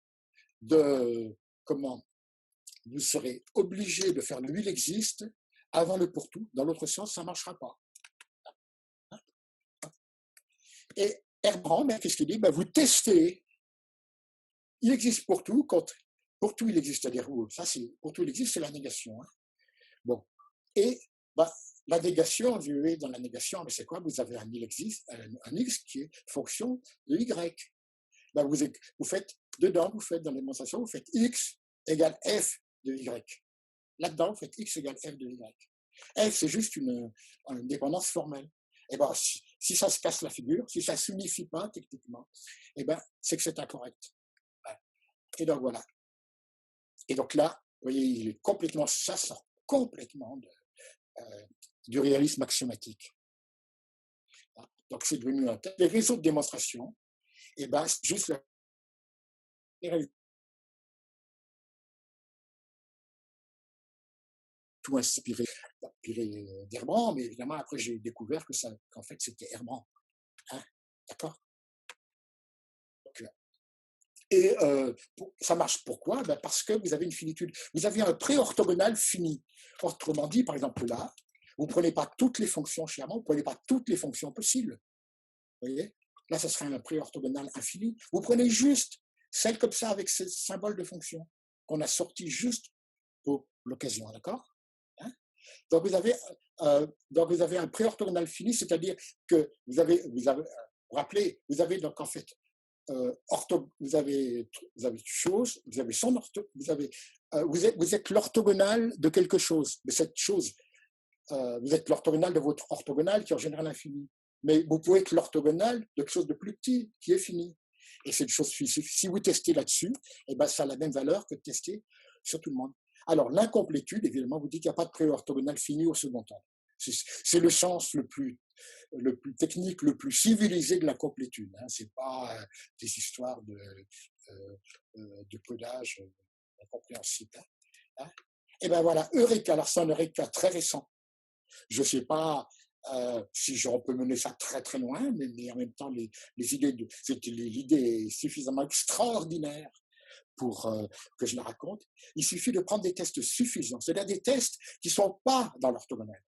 Speaker 2: vous serez obligé de faire le il existe avant le pour tout. Dans l'autre sens, ça ne marchera pas. Et Herbrand, qu'est-ce qu'il dit? Vous testez. Il existe pour tout, quand pour tout il existe, c'est-à-dire ça, pour tout il existe, c'est la négation. Hein. Bon. Et la négation, vous voyez, dans la négation, mais c'est quoi? Vous avez un X qui est fonction de Y. Vous faites dedans, vous faites dans la démonstration, vous faites X égale F de Y. Là-dedans, vous faites X égale F de Y. F, c'est juste une dépendance formelle. Et si ça se casse la figure, si ça ne s'unifie pas techniquement, c'est que c'est incorrect. Et donc voilà. Et donc là, vous voyez, ça sort complètement du réalisme axiomatique. Donc c'est devenu les réseaux de démonstration, Et ben, juste la tout inspiré d'Herbrand, mais évidemment, après, j'ai découvert qu'en fait, c'était Herbrand. Hein, d'accord. Et ça marche pourquoi? Ben parce que vous avez une finitude. Vous avez un pré-orthogonal fini. Autrement dit, par exemple là, vous ne prenez pas toutes les fonctions chèrement, vous ne prenez pas toutes les fonctions possibles. Vous voyez? Là, ce serait un pré-orthogonal infini. Vous prenez juste celle comme ça avec ce symbole de fonction qu'on a sorti juste pour l'occasion, d'accord? Hein? Donc vous avez un pré-orthogonal fini, c'est-à-dire que vous avez vous rappelez, vous avez donc en fait vous avez chose, vous avez son vous êtes l'orthogonal de quelque chose, de cette chose. Vous êtes l'orthogonal de votre orthogonal qui est en général infini. Mais vous pouvez être l'orthogonal de quelque chose de plus petit qui est fini. Et cette chose, si vous testez là-dessus, eh ben, ça a la même valeur que de tester sur tout le monde. Alors, l'incomplétude, évidemment, vous dit qu'il n'y a pas de pré-orthogonal fini au second ordre. C'est le sens le plus technique, le plus civilisé de la complétude. Hein. Ce n'est pas des histoires de codage incompréhensible. Hein. Et bien voilà, Eureka, alors c'est un Eureka très récent. Je ne sais pas si on peut mener ça très très loin, mais en même temps, l'idée est suffisamment extraordinaire pour que je la raconte. Il suffit de prendre des tests suffisants, c'est-à-dire des tests qui ne sont pas dans l'orthogonal.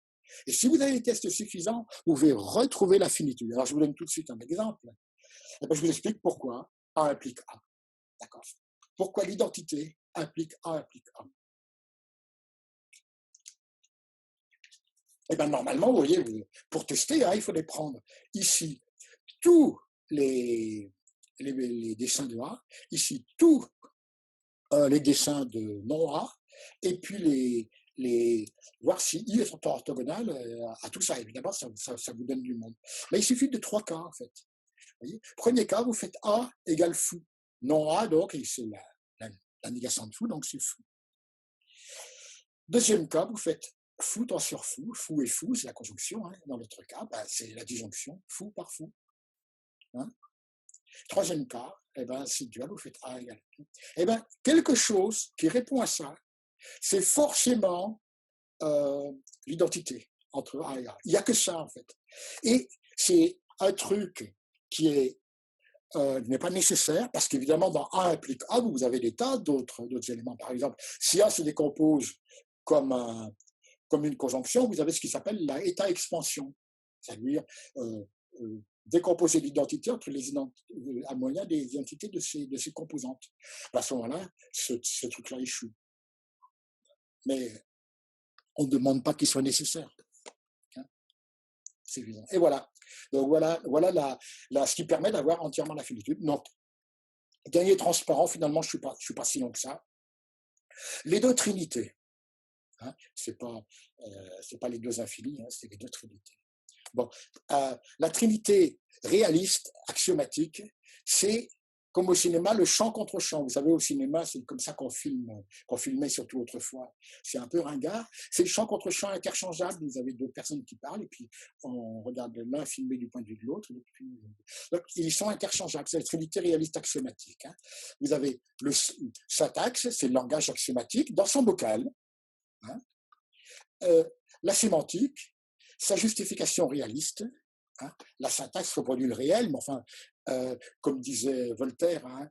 Speaker 2: Et si vous avez des tests suffisants, vous pouvez retrouver la finitude. Alors, je vous donne tout de suite un exemple. Et bien, je vous explique pourquoi A implique A. D'accord. Pourquoi l'identité implique A implique A. Et bien, normalement, vous voyez, pour tester, hein, il faut les prendre ici tous les dessins de A, ici tous les dessins de non-A, et puis voir si I est orthogonal à tout ça. Évidemment, ça vous donne du monde. Mais il suffit de 3 cas, en fait. Vous voyez, premier cas, vous faites A égale fou. Non-A, donc, c'est la négation de fou, donc c'est fou. Deuxième cas, vous faites fou tant sur fou. Fou et fou, c'est la conjonction. Hein. Dans l'autre cas, ben, c'est la disjonction. Fou par fou. Hein. Troisième cas, eh ben, c'est dual, vous faites A égale fou. Eh ben, quelque chose qui répond à ça, c'est forcément l'identité entre A et A. Il n'y a que ça, en fait. Et c'est un truc qui n'est pas nécessaire, parce qu'évidemment, dans A implique A, vous avez des tas d'autres éléments. Par exemple, si A se décompose comme une conjonction, vous avez ce qui s'appelle la état-expansion, c'est-à-dire décomposer l'identité entre à moyen des identités de ces composantes. À ce moment-là, ce truc-là échoue. Mais on ne demande pas qu'il soit nécessaire. Hein, c'est évident. Et voilà. Donc voilà ce qui permet d'avoir entièrement la finitude. Donc, dernier transparent, finalement, je ne suis pas si long que ça. Les deux trinités. Hein, c'est pas les deux infinis, hein, c'est les deux trinités. Bon, la trinité réaliste, axiomatique, c'est comme au cinéma, le champ contre champ. Vous savez, au cinéma, c'est comme ça qu'on filmait surtout autrefois. C'est un peu ringard. C'est le champ contre champ interchangeable. Vous avez deux personnes qui parlent et puis on regarde l'un filmé du point de vue de l'autre. Donc, ils sont interchangeables. C'est la trinité réaliste axiomatique. Hein. Vous avez le syntaxe, c'est le langage axiomatique dans son bocal. Hein. La sémantique, sa justification réaliste. Hein. La syntaxe reproduit le réel, mais enfin, comme disait Voltaire, hein,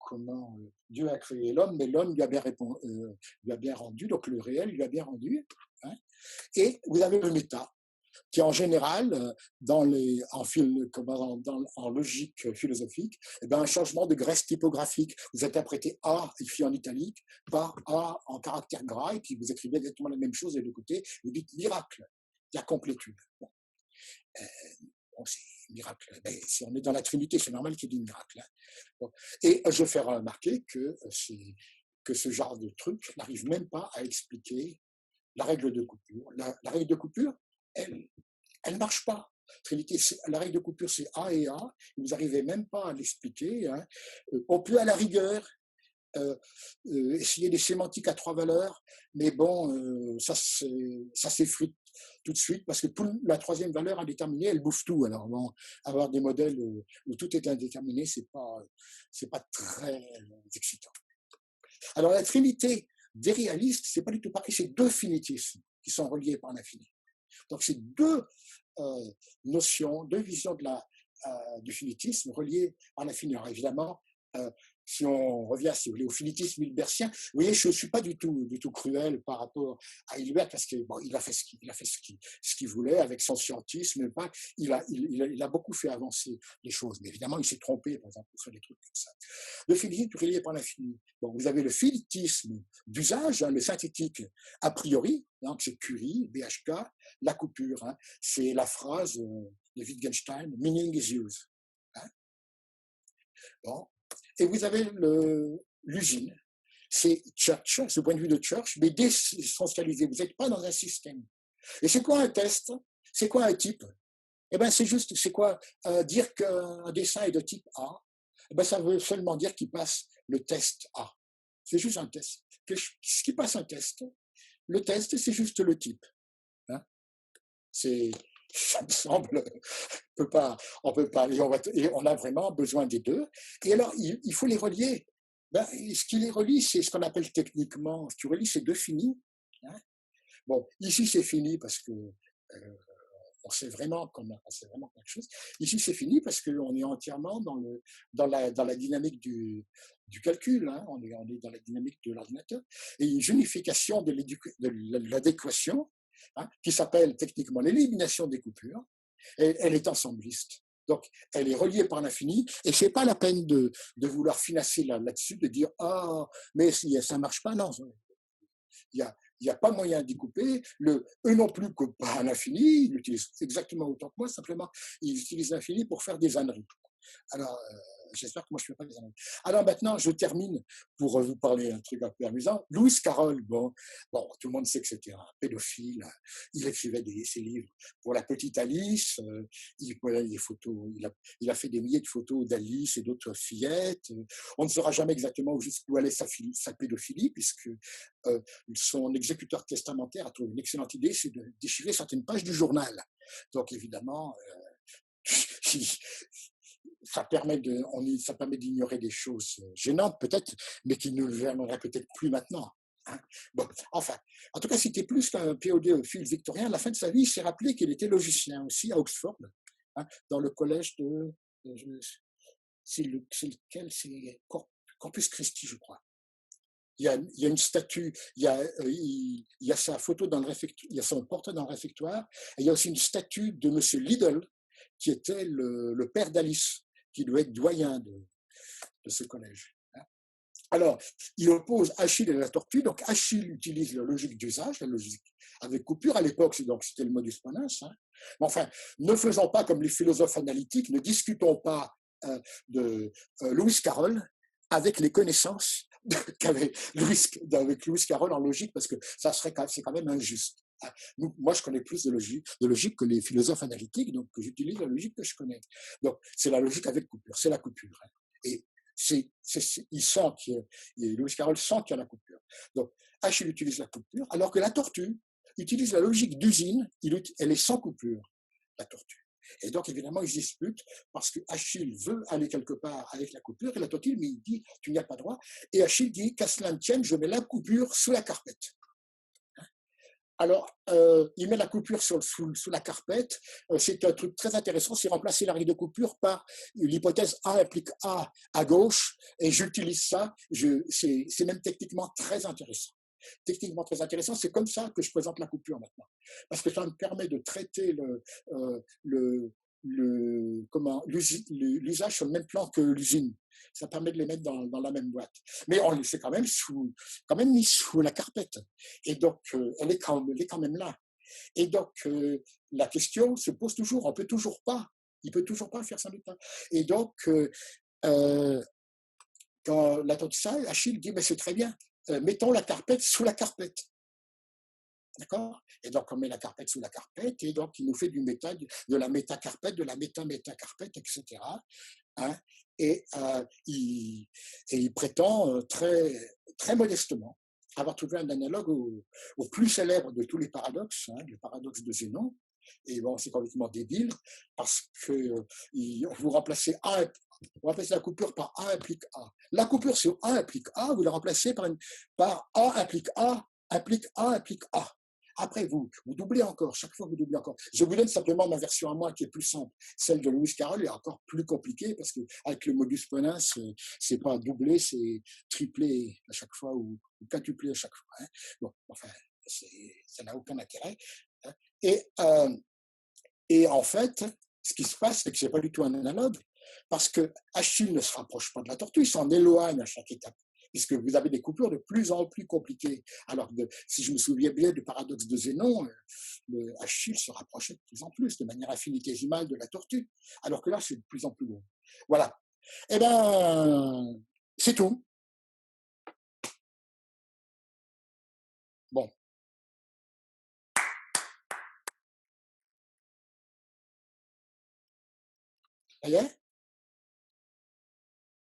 Speaker 2: comment Dieu a créé l'homme, mais l'homme lui a bien rendu, donc le réel lui a bien rendu. Hein. Et vous avez le méta, qui en général, en logique philosophique, eh bien, un changement de graisse typographique. Vous interprétez A écrit en italique par A en caractère gras, et puis vous écrivez exactement la même chose des deux côtés. Vous dites miracle, il y a complétude. Bon. C'est miracle. Mais si on est dans la Trinité, c'est normal qu'il y ait du miracle. Hein. Bon. Et je fais remarquer que ce genre de truc n'arrive même pas à expliquer la règle de coupure. La règle de coupure, elle ne marche pas. Trinité, la règle de coupure, c'est A et A. Vous n'arrivez même pas à l'expliquer. Hein. On peut, à la rigueur, essayer des sémantiques à 3 valeurs, mais bon, ça s'effrite tout de suite parce que pour la 3e valeur indéterminée, elle bouffe tout. Alors bon, avoir des modèles où tout est indéterminé, c'est pas très excitant. Alors la trinité des réalistes, c'est pas du tout pareil, c'est 2 finitismes qui sont reliés par l'infini. Donc c'est 2 notions, 2 visions du finitisme reliées par l'infini. Alors évidemment, si on revient, si vous voulez, au finitisme hilbertien, vous voyez, je ne suis pas du tout cruel par rapport à Hilbert, parce que bon, il a fait ce qu'il voulait avec son scientisme. Il a beaucoup fait avancer les choses, mais évidemment, il s'est trompé, par exemple, sur des trucs comme ça. Le finitisme relié par l'infini. Bon, vous avez le finitisme d'usage, le synthétique a priori, donc c'est Curie, BHK, la coupure, c'est la phrase de Wittgenstein, meaning is used. Bon. Et vous avez l'usine. C'est Church, ce point de vue de Church, mais désocialisé. Vous n'êtes pas dans un système. Et c'est quoi un test? C'est quoi un type? Eh bien, c'est quoi dire qu'un dessin est de type A? Eh bien, ça veut seulement dire qu'il passe le test A. C'est juste un test. Ce qui passe un test, le test, c'est juste le type. Ça me semble, on peut pas, et on a vraiment besoin des 2. Et alors, il faut les relier. Ce qui les relie, c'est ce qu'on appelle techniquement, ce qui relie, c'est 2 finis. Bon, ici, c'est fini parce que on sait vraiment quelque chose. Ici, c'est fini parce qu'on est entièrement dans la dynamique du calcul. On est dans la dynamique de l'ordinateur. Et une unification de l'adéquation, qui s'appelle techniquement l'élimination des coupures, et elle est ensembliste. Donc, elle est reliée par l'infini, et c'est pas la peine de vouloir finasser là-dessus, de dire « Ah, mais ça marche pas ». Non, il n'y a pas moyen d'y couper. Eux non plus coupent pas à l'infini, ils l'utilisent exactement autant que moi, simplement, ils utilisent l'infini pour faire des âneries. Alors, j'espère que moi, je ne fais pas des âneries. Alors maintenant, je termine pour vous parler un truc un peu amusant. Lewis Carroll, bon, tout le monde sait que c'était un pédophile. Il écrivait ses livres pour la petite Alice. Les photos, il a fait des milliers de photos d'Alice et d'autres fillettes. On ne saura jamais exactement jusqu'où allait sa pédophilie, puisque son exécuteur testamentaire a trouvé une excellente idée, c'est de déchirer certaines pages du journal. Donc évidemment, ça permet d'ignorer des choses gênantes peut-être, mais qui ne le viendrait peut-être plus maintenant. Bon, enfin, en tout cas, c'était plus qu'un pédophile victorien. À la fin de sa vie, il s'est rappelé qu'il était logicien aussi à Oxford, dans le collège c'est lequel, c'est Corpus Christi, je crois. Il y a une statue, il y a sa photo dans le réfectoire, il y a son portrait dans le réfectoire, et il y a aussi une statue de Monsieur Liddell, qui était le père d'Alice, qui doit être doyen de ce collège. Alors, il oppose Achille et la tortue. Donc, Achille utilise la logique d'usage, la logique avec coupure. À l'époque, c'était le modus ponens. Mais enfin, ne faisons pas comme les philosophes analytiques, ne discutons pas de Lewis Carroll avec les connaissances qu'avait Lewis Carroll en logique, parce que c'est quand même injuste. Moi, je connais plus de logique que les philosophes analytiques, donc j'utilise la logique que je connais. Donc, c'est la logique avec coupure, c'est la coupure. Et Lewis Carroll sent qu'il y a la coupure. Donc, Achille utilise la coupure, alors que la tortue utilise la logique d'usine, elle est sans coupure, la tortue. Et donc, évidemment, ils se disputent parce que Achille veut aller quelque part avec la coupure, et la tortue, mais il dit, tu n'y as pas droit. Et Achille dit, qu'à cela ne tienne, je mets la coupure sous la carpette. Alors, il met la coupure sous la carpette. C'est un truc très intéressant, c'est remplacer la règle de coupure par l'hypothèse A implique A à gauche, et j'utilise ça. C'est même techniquement très intéressant. Techniquement très intéressant, c'est comme ça que je présente la coupure maintenant. Parce que ça me permet de traiter l'usage sur le même plan que l'usine. Ça permet de les mettre dans la même boîte. Mais on les fait quand même mis sous la carpette. Et donc, elle est quand même là. Et donc, la question se pose toujours. Il ne peut toujours pas faire sans doute. Et donc, quand la tortue, Achille dit, mais c'est très bien, mettons la carpette sous la carpette. D'accord? Et donc, on met la carpette sous la carpette, et donc, il nous fait de la métacarpette, de la méta-métacarpette, etc. et il prétend très modestement avoir trouvé un analogue au plus célèbre de tous les paradoxes, hein, le paradoxe de Zénon. Et bon, c'est complètement débile parce que vous remplacez la coupure par A implique A. La coupure sur A implique A, vous la remplacez par A implique A, implique A, implique A. Après, vous doublez encore, chaque fois vous doublez encore. Je vous donne simplement ma version à moi qui est plus simple. Celle de Lewis Carroll est encore plus compliquée parce qu'avec le modus ponens, c'est pas doublé, c'est triplé à chaque fois ou quintuplé à chaque fois. Hein. Bon, enfin, ça n'a aucun intérêt. Hein. Et en fait, ce qui se passe, c'est que c'est pas du tout un analogue parce que Achille ne se rapproche pas de la tortue, il s'en éloigne à chaque étape. Puisque vous avez des coupures de plus en plus compliquées. Alors que si je me souviens bien du paradoxe de Zénon, Achille se rapprochait de plus en plus, de manière infinitésimale de la tortue. Alors que là, c'est de plus en plus gros. Voilà. Eh bien, c'est tout. Bon. Ça y est ?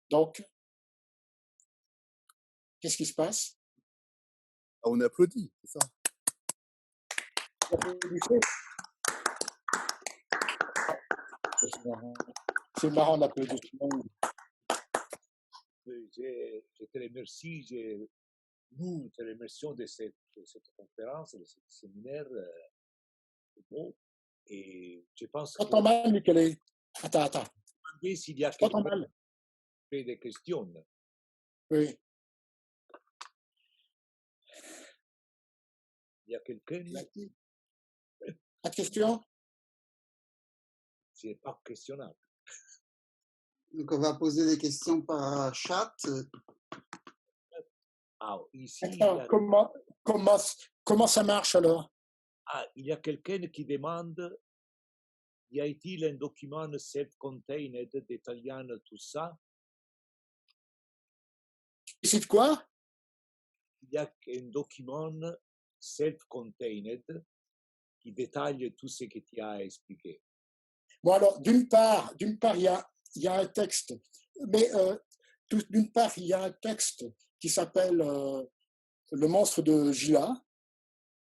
Speaker 2: Donc, qu'est-ce qui se passe ?
Speaker 6: Ah, on applaudit, c'est ça.
Speaker 2: C'est marrant l'applaudissement.
Speaker 1: Je te remercie, nous te remercions de cette conférence, de ce séminaire. Bon, et je pense
Speaker 2: Je t'entends mal, Michele. Attends.
Speaker 1: S'il y a
Speaker 2: Je t'entends mal.
Speaker 1: des questions.
Speaker 2: Oui.
Speaker 1: Il y a quelqu'un?
Speaker 2: La question?
Speaker 1: C'est pas questionnable.
Speaker 3: Donc, on va poser des questions par chat.
Speaker 1: Ah, ici,
Speaker 2: Attends, comment ça marche alors?
Speaker 1: Ah, il y a quelqu'un qui demande, y a-t-il un document self-contained détaillant tout ça?
Speaker 2: C'est quoi?
Speaker 1: Il y a un document self-contained qui détaille tout ce que tu as expliqué.
Speaker 2: Bon alors, d'une part, il y a un texte, mais d'une part, il y a un texte qui s'appelle Le monstre de Gila,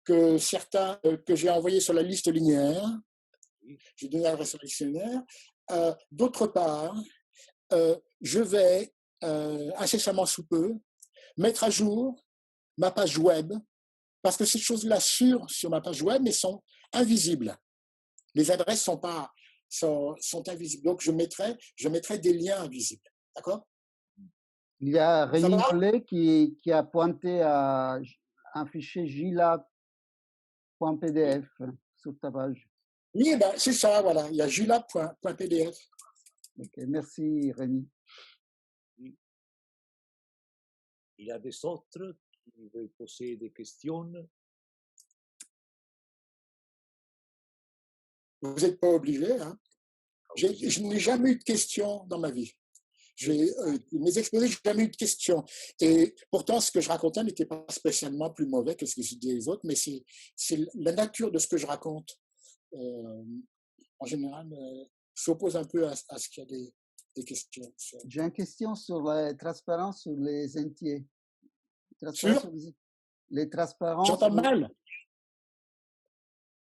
Speaker 2: que j'ai envoyé sur la liste linéaire. J'ai donné l'adresse au dictionnaire. D'autre part, je vais incessamment sous peu mettre à jour ma page web, parce que ces choses-là sur ma page web, mais sont invisibles. Les adresses sont invisibles. Donc, je mettrai des liens invisibles. D'accord?
Speaker 3: Il y a Rémi Mollet qui a pointé à un fichier gila.pdf sur ta page.
Speaker 2: Oui, ben, c'est ça, voilà. Il y a gila.pdf.
Speaker 3: Ok, merci Rémi.
Speaker 1: Il y a des autres qui veulent poser des questions.
Speaker 2: Vous n'êtes pas obligé. Hein? Je n'ai jamais eu de questions dans ma vie. Mes exposés, je n'ai jamais eu de questions. Et pourtant, ce que je racontais n'était pas spécialement plus mauvais que ce que je dis les autres, mais c'est la nature de ce que je raconte. En général, s'oppose un peu à ce qu'il y a des questions.
Speaker 3: J'ai une question sur la transparence sur les entiers. Les transparences.
Speaker 2: J'entends mal.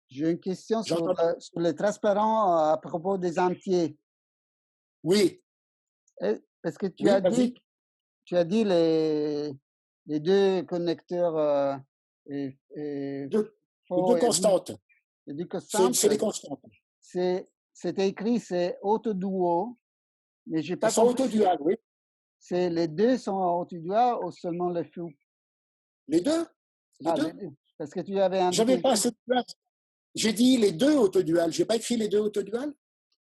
Speaker 3: J'ai une question sur les transparents à propos des entiers.
Speaker 2: Oui.
Speaker 3: Parce que tu as dit les deux connecteurs
Speaker 2: les deux constantes.
Speaker 3: Les deux constantes.
Speaker 2: C'est les constantes.
Speaker 3: C'est écrit, c'est autoduo, mais j'ai pas
Speaker 2: compris. C'est autodual, oui.
Speaker 3: C'est les deux sont autodual ou seulement le fou?
Speaker 2: Les deux. Les deux.
Speaker 3: Parce que tu avais indiqué.
Speaker 2: J'avais pas assez de place. J'ai dit les deux autodual. J'ai pas écrit les deux autodual.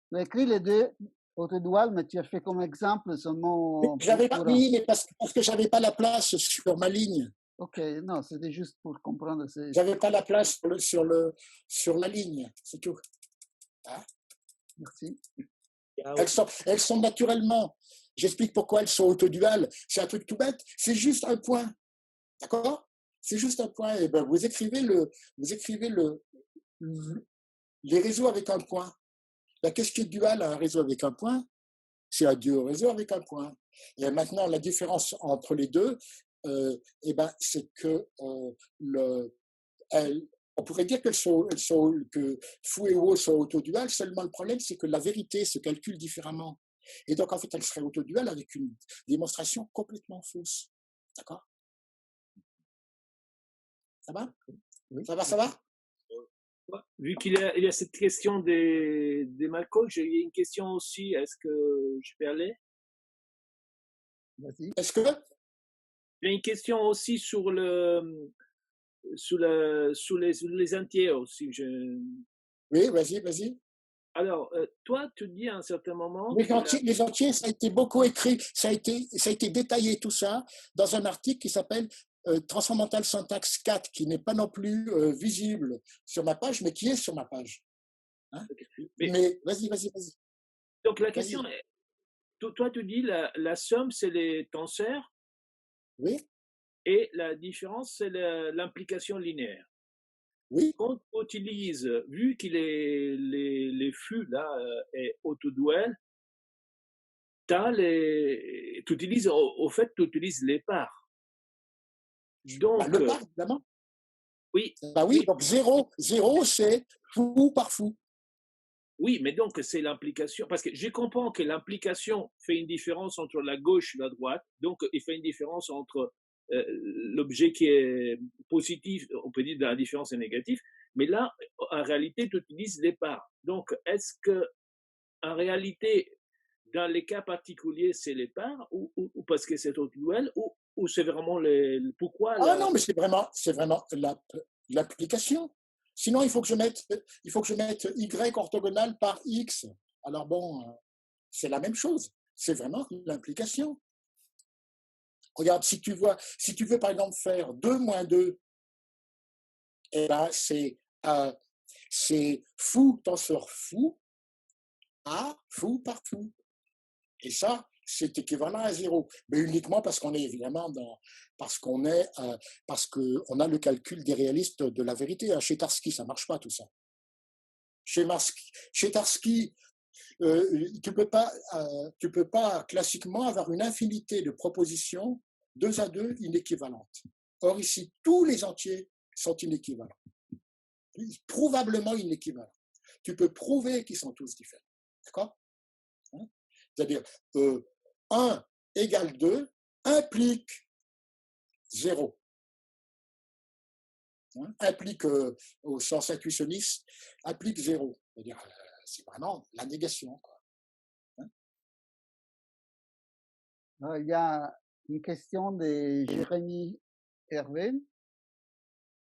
Speaker 3: Tu as écrit les deux autodual, mais tu as fait comme exemple seulement.
Speaker 2: J'avais pas mis, mais parce que j'avais pas la place sur ma ligne.
Speaker 3: Ok, non, c'était juste pour comprendre.
Speaker 2: J'avais pas la place sur la ligne, c'est tout. Hein?
Speaker 3: Merci.
Speaker 2: Elles sont naturellement. J'explique pourquoi elles sont autoduales. C'est un truc tout bête. C'est juste un point. D'accord? C'est juste un point. Et ben, vous écrivez les réseaux avec un point. Qu'est-ce qui est dual à un réseau avec un point? C'est un duo réseau avec un point. Et maintenant, la différence entre les deux, eh ben, c'est que on pourrait dire que fou et wo sont autoduales, seulement le problème, c'est que la vérité se calcule différemment. Et donc, en fait, elle serait autoduale avec une démonstration complètement fausse. D'accord? Ça va?
Speaker 3: Oui.
Speaker 2: Ça va?
Speaker 7: Vu il y a cette question des Malcolm, j'ai une question aussi. Est-ce que je peux aller?
Speaker 3: Vas-y.
Speaker 2: Est-ce que?
Speaker 7: J'ai une question aussi sur les entiers aussi.
Speaker 2: Oui, vas-y.
Speaker 7: Alors, toi, tu dis à un certain moment.
Speaker 2: Les entiers, ça a été beaucoup écrit, ça a été détaillé tout ça dans un article qui s'appelle Transcendental Syntax 4, qui n'est pas non plus visible sur ma page, mais qui est sur ma page. Hein? Mais vas-y.
Speaker 7: Donc la question est, toi tu dis la somme c'est les tenseurs.
Speaker 2: Oui.
Speaker 7: Et la différence c'est l'implication linéaire.
Speaker 2: Oui.
Speaker 7: Quand on utilise, vu que les flux là est autoduel, tu utilises au fait tu utilises les parts. Donc
Speaker 2: le part évidemment.
Speaker 7: Oui.
Speaker 2: Bah oui, donc 0 c'est fou par fou.
Speaker 7: Oui, mais donc c'est l'implication, parce que je comprends que l'implication fait une différence entre la gauche et la droite, donc il fait une différence entre l'objet qui est positif, on peut dire que la différence est négative, mais là, en réalité, tu utilises les parts. Donc, est-ce que, en réalité, dans les cas particuliers, c'est les parts, ou parce que c'est autoduel, ou c'est vraiment pourquoi
Speaker 2: non, mais c'est vraiment l'application. Sinon, il faut que je mette Y orthogonal par X. Alors bon, c'est la même chose. C'est vraiment l'implication. Regarde, si tu veux par exemple faire 2 moins 2, eh ben c'est fou tenseur fou à fou par fou. Et ça, c'est équivalent à 0. Mais uniquement parce qu'on est évidemment parce qu'on a le calcul des réalistes de la vérité. Chez Tarski, ça ne marche pas tout ça. Chez Tarski, tu peux pas classiquement avoir une infinité de propositions 2 à 2 inéquivalentes. Or ici, tous les entiers sont inéquivalents. Prouvablement inéquivalents. Tu peux prouver qu'ils sont tous différents. D'accord? C'est-à-dire, 1 égale 2 implique 0. Implique, au sens intuitionniste, implique 0. C'est-à-dire, c'est vraiment la négation. Quoi.
Speaker 3: Il y a une question de Jérémy Hervé.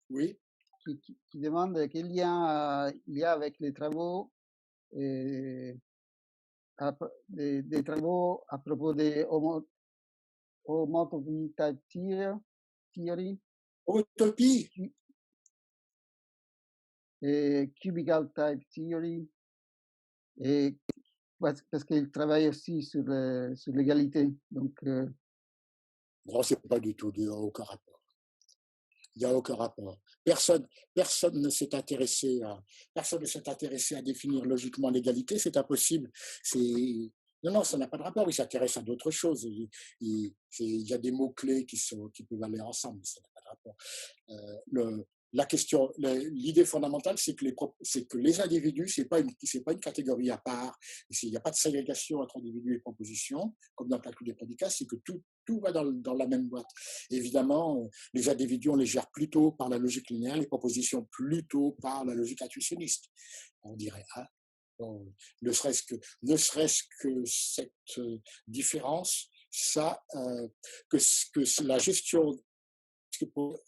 Speaker 2: Oui.
Speaker 3: Qui demande quel lien il y a avec les travaux des travaux à propos de homotopy theory.
Speaker 2: Homotopie.
Speaker 3: Et cubical type theory. Et parce qu'il travaille aussi sur l'égalité. Donc,
Speaker 2: non, c'est pas du tout, il n'y a aucun rapport. Il n'y a aucun rapport. Personne ne s'est intéressé à définir logiquement l'égalité, c'est impossible. Non, ça n'a pas de rapport. Il s'intéresse à d'autres choses. Il y a des mots-clés qui peuvent aller ensemble, mais ça n'a pas de rapport. L'idée fondamentale, c'est que les individus, c'est pas une catégorie à part. Il n'y a pas de ségrégation entre individus et propositions, comme dans le calcul des prédicats, c'est que tout va dans la même boîte. Évidemment, les individus, on les gère plutôt par la logique linéaire, les propositions plutôt par la logique intuitionniste, on dirait. Hein. Bon, ne serait-ce que cette différence, ça, que la gestion,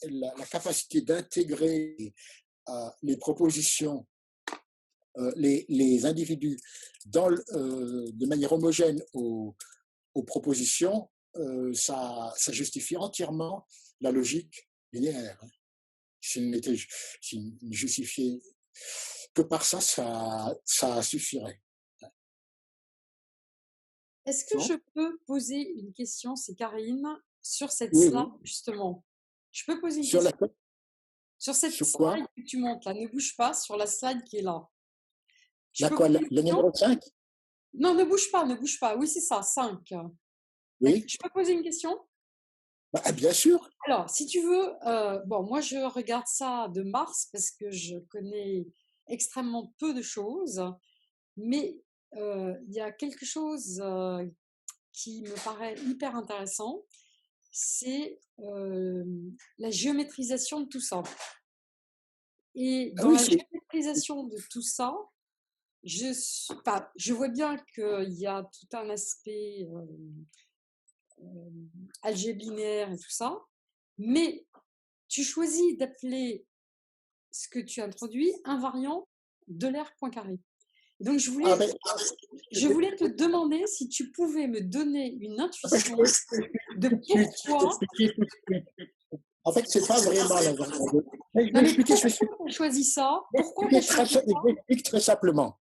Speaker 2: la capacité d'intégrer les propositions, les individus de manière homogène aux propositions, ça justifie entièrement la logique linéaire. S'il ne justifiait que par ça, ça suffirait.
Speaker 5: Est-ce que je peux poser une question, c'est Karine, sur cette
Speaker 2: Oui,
Speaker 5: slide, justement? Je peux poser une question sur cette slide que tu montes là, ne bouge pas, sur la slide qui est là.
Speaker 2: La numéro 5?
Speaker 5: Non, ne bouge pas, ne bouge pas. Oui, c'est ça, 5.
Speaker 2: Oui,
Speaker 5: Je peux poser une question?
Speaker 2: bah, bien sûr.
Speaker 5: Alors, si tu veux, bon, moi je regarde ça de Mars parce que je connais extrêmement peu de choses, mais il y a quelque chose qui me paraît hyper intéressant, c'est la géométrisation de tout ça. Et
Speaker 2: Ah
Speaker 5: dans
Speaker 2: oui,
Speaker 5: la
Speaker 2: c'est
Speaker 5: géométrisation de tout ça, enfin, je vois bien qu'il y a tout un aspect algèbre linéaire et tout ça, mais tu choisis d'appeler ce que tu introduis invariant de l'air Poincaré. Donc,
Speaker 2: ah, ben,
Speaker 5: je voulais te demander si tu pouvais me donner une
Speaker 2: ah, ben,
Speaker 5: intuition
Speaker 2: je
Speaker 5: de
Speaker 2: peux
Speaker 5: pourquoi.
Speaker 2: t'expliquer tout de suite. En fait, c'est pas vraiment la variable. Mais je
Speaker 5: Non,
Speaker 2: vais
Speaker 5: mais
Speaker 2: expliquer,
Speaker 5: pourquoi tu as choisi ça? Pourquoi tu as choisi ça?
Speaker 2: j'explique très simplement.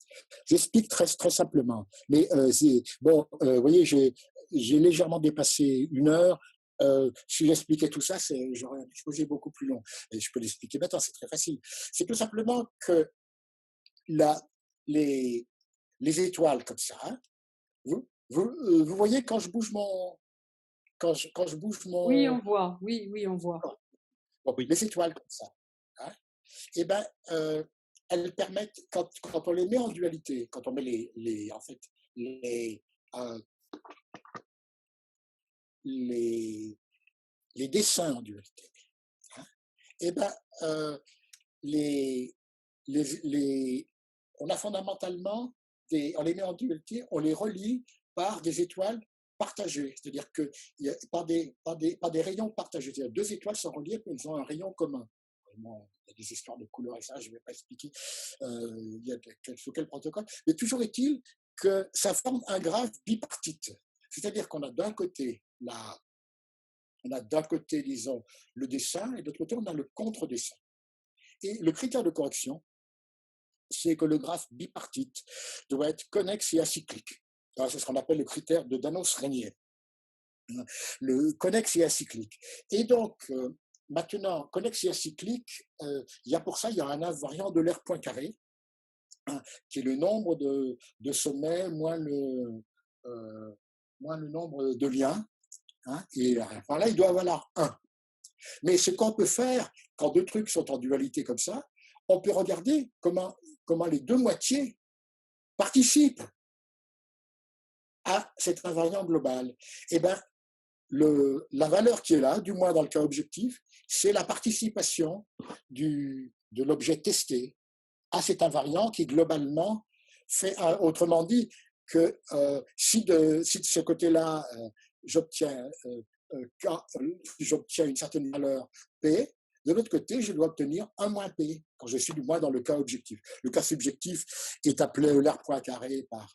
Speaker 2: J'explique très simplement. Mais bon, vous voyez, j'ai légèrement dépassé 1 heure. Si j'expliquais tout ça, j'aurais un exposé beaucoup plus long. Et je peux l'expliquer maintenant, c'est très facile. C'est tout simplement que la, les, les étoiles comme ça, hein, vous voyez quand je bouge quand je bouge
Speaker 5: Oui, on
Speaker 2: mon,
Speaker 5: voit. Oui, oui, on voit.
Speaker 2: bon,
Speaker 1: Oui.
Speaker 2: les étoiles comme ça, hein, eh ben, elles permettent, quand on les met en dualité, quand on met en fait, euh, les, les dessins en dualité, hein, eh ben, les, on a fondamentalement, on les met en dualité, on les relie par des étoiles partagées, c'est-à-dire que par des rayons partagés. C'est-à-dire 2 étoiles sont reliées, elles ont un rayon commun. Vraiment, il y a des histoires de couleurs et ça, je ne vais pas expliquer il y a sous quel protocole. Mais toujours est-il que ça forme un graphe bipartite. C'est-à-dire qu'on a d'un côté disons, le dessin et de l'autre côté, on a le contre-dessin. Et le critère de correction, c'est que le graphe bipartite doit être connexe et acyclique. C'est ce qu'on appelle le critère de Danos-Régnier. Le connexe et acyclique. Et donc, maintenant, connexe et acyclique, pour ça, il y a un invariant de l'air Poincaré, hein, qui est le nombre de sommets moins le nombre de liens. Hein, et là, il doit valoir 1. Mais ce qu'on peut faire, quand 2 trucs sont en dualité comme ça, on peut regarder comment les 2 moitiés participent à cet invariant global. Et bien, la valeur qui est là, du moins dans le cas objectif, c'est la participation de l'objet testé à cet invariant qui globalement fait, autrement dit, que si de ce côté-là, j'obtiens une certaine valeur P, de l'autre côté, je dois obtenir 1 moins P, quand je suis du moins dans le cas objectif. Le cas subjectif est appelé Euler Poincaré par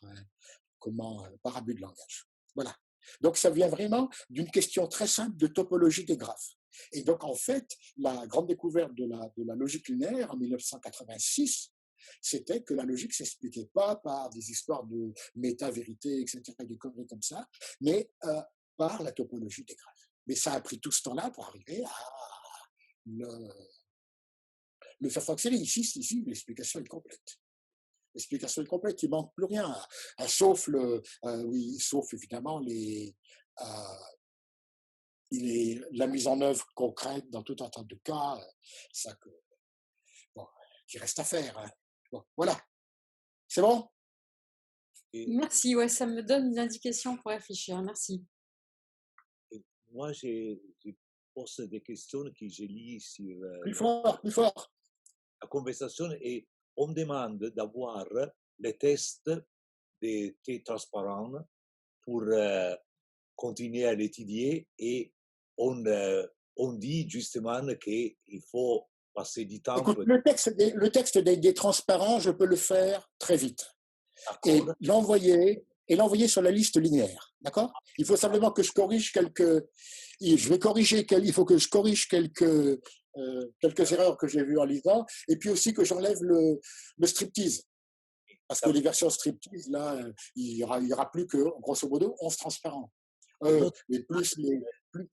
Speaker 2: abus de langage. Voilà. Donc, ça vient vraiment d'une question très simple de topologie des graphes. Et donc, en fait, la grande découverte de la logique linéaire en 1986, c'était que la logique ne s'expliquait pas par des histoires de méta-vérité, etc., des conneries comme ça, mais par la topologie des graphes. Mais ça a pris tout ce temps-là pour arriver à le faire fonctionner. Ici, l'explication est complète. L'explication est complète, il ne manque plus rien, sauf évidemment la mise en œuvre concrète dans tout un tas de cas, qui reste à faire. Hein. Bon, voilà, c'est bon?
Speaker 1: Et,
Speaker 5: Merci, ouais, ça me donne une indication pour réfléchir. Merci.
Speaker 1: et moi, je pose des questions que je lis sur
Speaker 2: Plus fort.
Speaker 1: la conversation et on me demande d'avoir les tests des T transparents pour continuer à l'étudier et on dit justement qu'il faut passer du temps.
Speaker 2: Écoute, le texte des transparents, je peux le faire très vite. Et l'envoyer sur la liste linéaire. D'accord? Il faut simplement que je corrige il faut que je corrige quelques erreurs que j'ai vues en lisant, et puis aussi que j'enlève le striptease. Parce que les versions striptease, là, il y aura plus que, grosso modo, 11 transparents. Et plus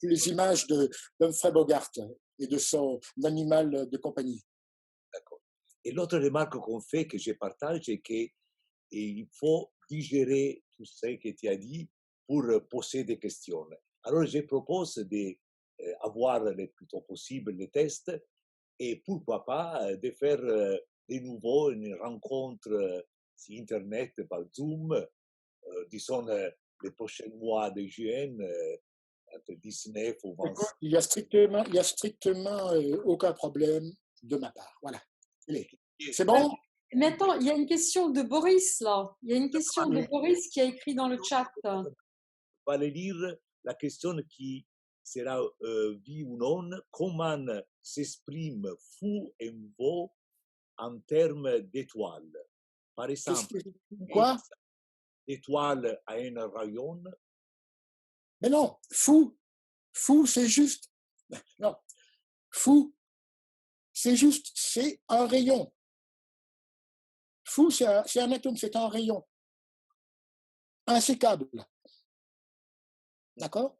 Speaker 2: les images d'Humphrey Bogart et de son animal de compagnie.
Speaker 1: D'accord. Et l'autre remarque qu'on fait, que je partage, est qu'il faut digérer tout ce que tu as dit pour poser des questions. Alors, je propose d'avoir le plus tôt possible les tests et pourquoi pas de faire de nouveau une rencontre sur Internet par Zoom, disons les prochains mois de juin, entre 19 ou 20.
Speaker 2: Écoute, il y a strictement aucun problème de ma part. Voilà. Allez. C'est bon?
Speaker 5: Mais attends, il y a une question de Boris là. Il y a une question de Boris qui a écrit dans le chat.
Speaker 1: On va aller lire la question qui sera oui ou non. Comment s'exprime fou et beau en termes d'étoiles? Par exemple,
Speaker 2: quoi?
Speaker 1: Étoile à un rayon.
Speaker 2: Mais non, fou, c'est juste. Non, fou, c'est juste, c'est un rayon. Fou, c'est un atome, c'est un rayon. Insécable. D'accord?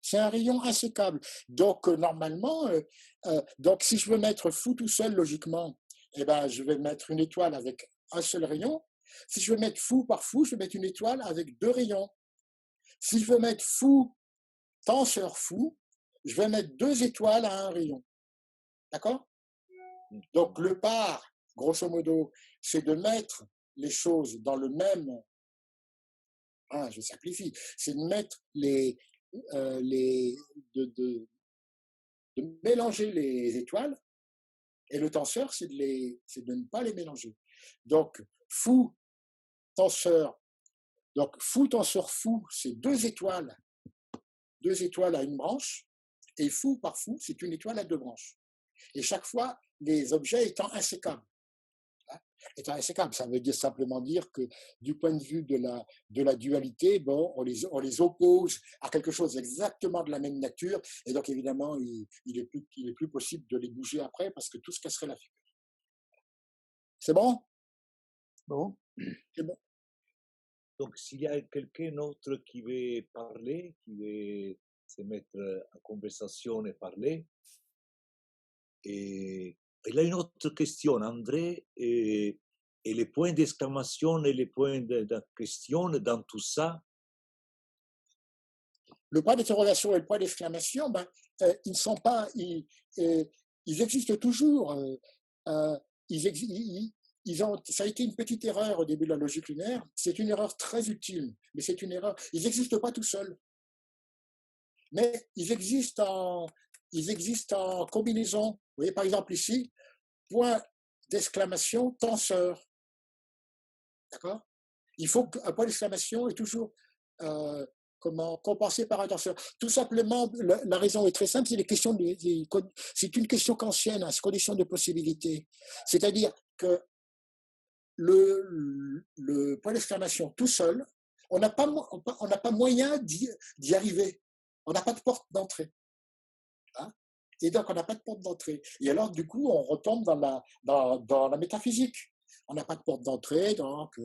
Speaker 2: C'est un rayon insécable. Donc, normalement, donc, si je veux mettre fou tout seul, logiquement, eh ben, je vais mettre une étoile avec un seul rayon. Si je veux mettre fou par fou, je vais mettre une étoile avec deux rayons. Si je veux mettre fou, tenseur fou, je vais mettre deux étoiles à un rayon. D'accord? Donc, le par, grosso modo, c'est de mettre les choses dans le même. Je simplifie. C'est de mettre de mélanger les étoiles, et le tenseur, c'est de ne pas les mélanger. Donc, fou, tenseur, fou, c'est deux étoiles à une branche, et fou par fou, c'est une étoile à deux branches. Et chaque fois, les objets étant insécables. Étant insécables, ça veut simplement dire que du point de vue de la dualité, bon, on les oppose à quelque chose exactement de la même nature, et donc évidemment, il est plus possible de les bouger après parce que tout se casserait la figure. C'est bon?
Speaker 3: Bon.
Speaker 2: C'est bon.
Speaker 1: Donc, s'il y a quelqu'un d'autre qui veut parler, qui veut se mettre en conversation et parler, et il y a une autre question, André, et les points d'exclamation et les points de question dans tout ça.
Speaker 2: Le point d'interrogation et le point d'exclamation, ben, ils ne sont pas, ils existent toujours. Ça a été une petite erreur au début de la logique lunaire. C'est une erreur très utile, mais c'est une erreur. Ils n'existent pas tout seuls, mais ils existent en combinaison. Vous voyez, par exemple ici, point d'exclamation, tenseur. D'accord? Il faut qu'un point d'exclamation est toujours compensé par un tenseur. Tout simplement, la raison est très simple, c'est une question kantienne, hein, condition de possibilité. C'est-à-dire que le point d'exclamation tout seul, on n'a pas moyen d'y arriver. On n'a pas de porte d'entrée. Hein? Et donc, on n'a pas de porte d'entrée. Et alors, du coup, on retombe dans la métaphysique. On n'a pas de porte d'entrée, donc,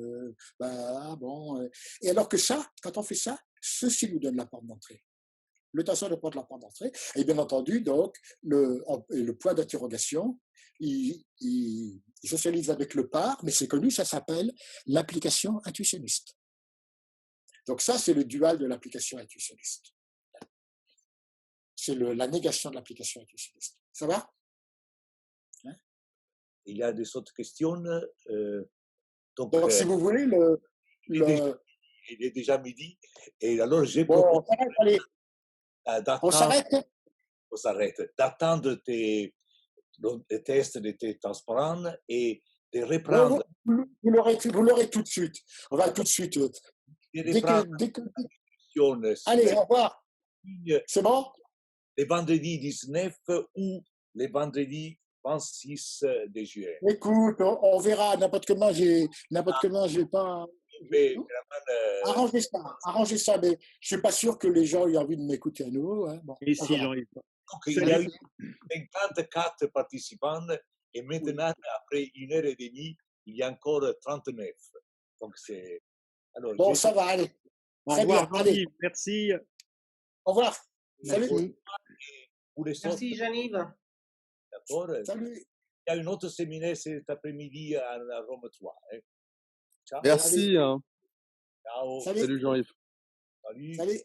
Speaker 2: Et alors que ça, quand on fait ça, ceci nous donne la porte d'entrée. Le tenseur de porte de la porte d'entrée. Et bien entendu, donc, le point d'interrogation, il socialise avec le par, mais c'est connu, ça s'appelle l'application intuitionniste. Donc ça, c'est le dual de l'application intuitionniste. C'est la négation de l'application intuitionniste. Ça va?
Speaker 1: Hein? Il y a des autres questions.
Speaker 2: Donc si vous voulez,
Speaker 1: il est déjà midi. Et alors, j'ai
Speaker 2: proposé... On s'arrête?
Speaker 1: On s'arrête. D'attendre les tests de tes transparents et de reprendre.
Speaker 2: Vous l'aurez tout de suite. On va tout de suite. Dès que... Allez, au revoir. C'est bon?
Speaker 1: Les vendredis 19 ou les vendredis 26 de juillet.
Speaker 2: Écoute, on verra n'importe comment. J'ai pas. Arrangez ça, mais je suis pas sûr que les gens aient envie de m'écouter à nouveau. Hein. Bon,
Speaker 8: et si Jean-Yves.
Speaker 1: Il y a eu 54 participants et maintenant, après 1h30, il y a encore 39. Donc c'est.
Speaker 2: Alors, bon, ça va aller.
Speaker 8: Au revoir, Jean-Yves. Merci.
Speaker 2: Au revoir.
Speaker 3: Salut.
Speaker 9: Merci, Jean-Yves.
Speaker 1: D'accord.
Speaker 2: Salut.
Speaker 1: Il y a un autre séminaire cet après-midi à Rome 3. Hein. Ciao.
Speaker 6: Merci. Hein.
Speaker 1: Ciao.
Speaker 2: Salut.
Speaker 6: Salut Jean-Yves.
Speaker 1: Salut.
Speaker 2: Salut.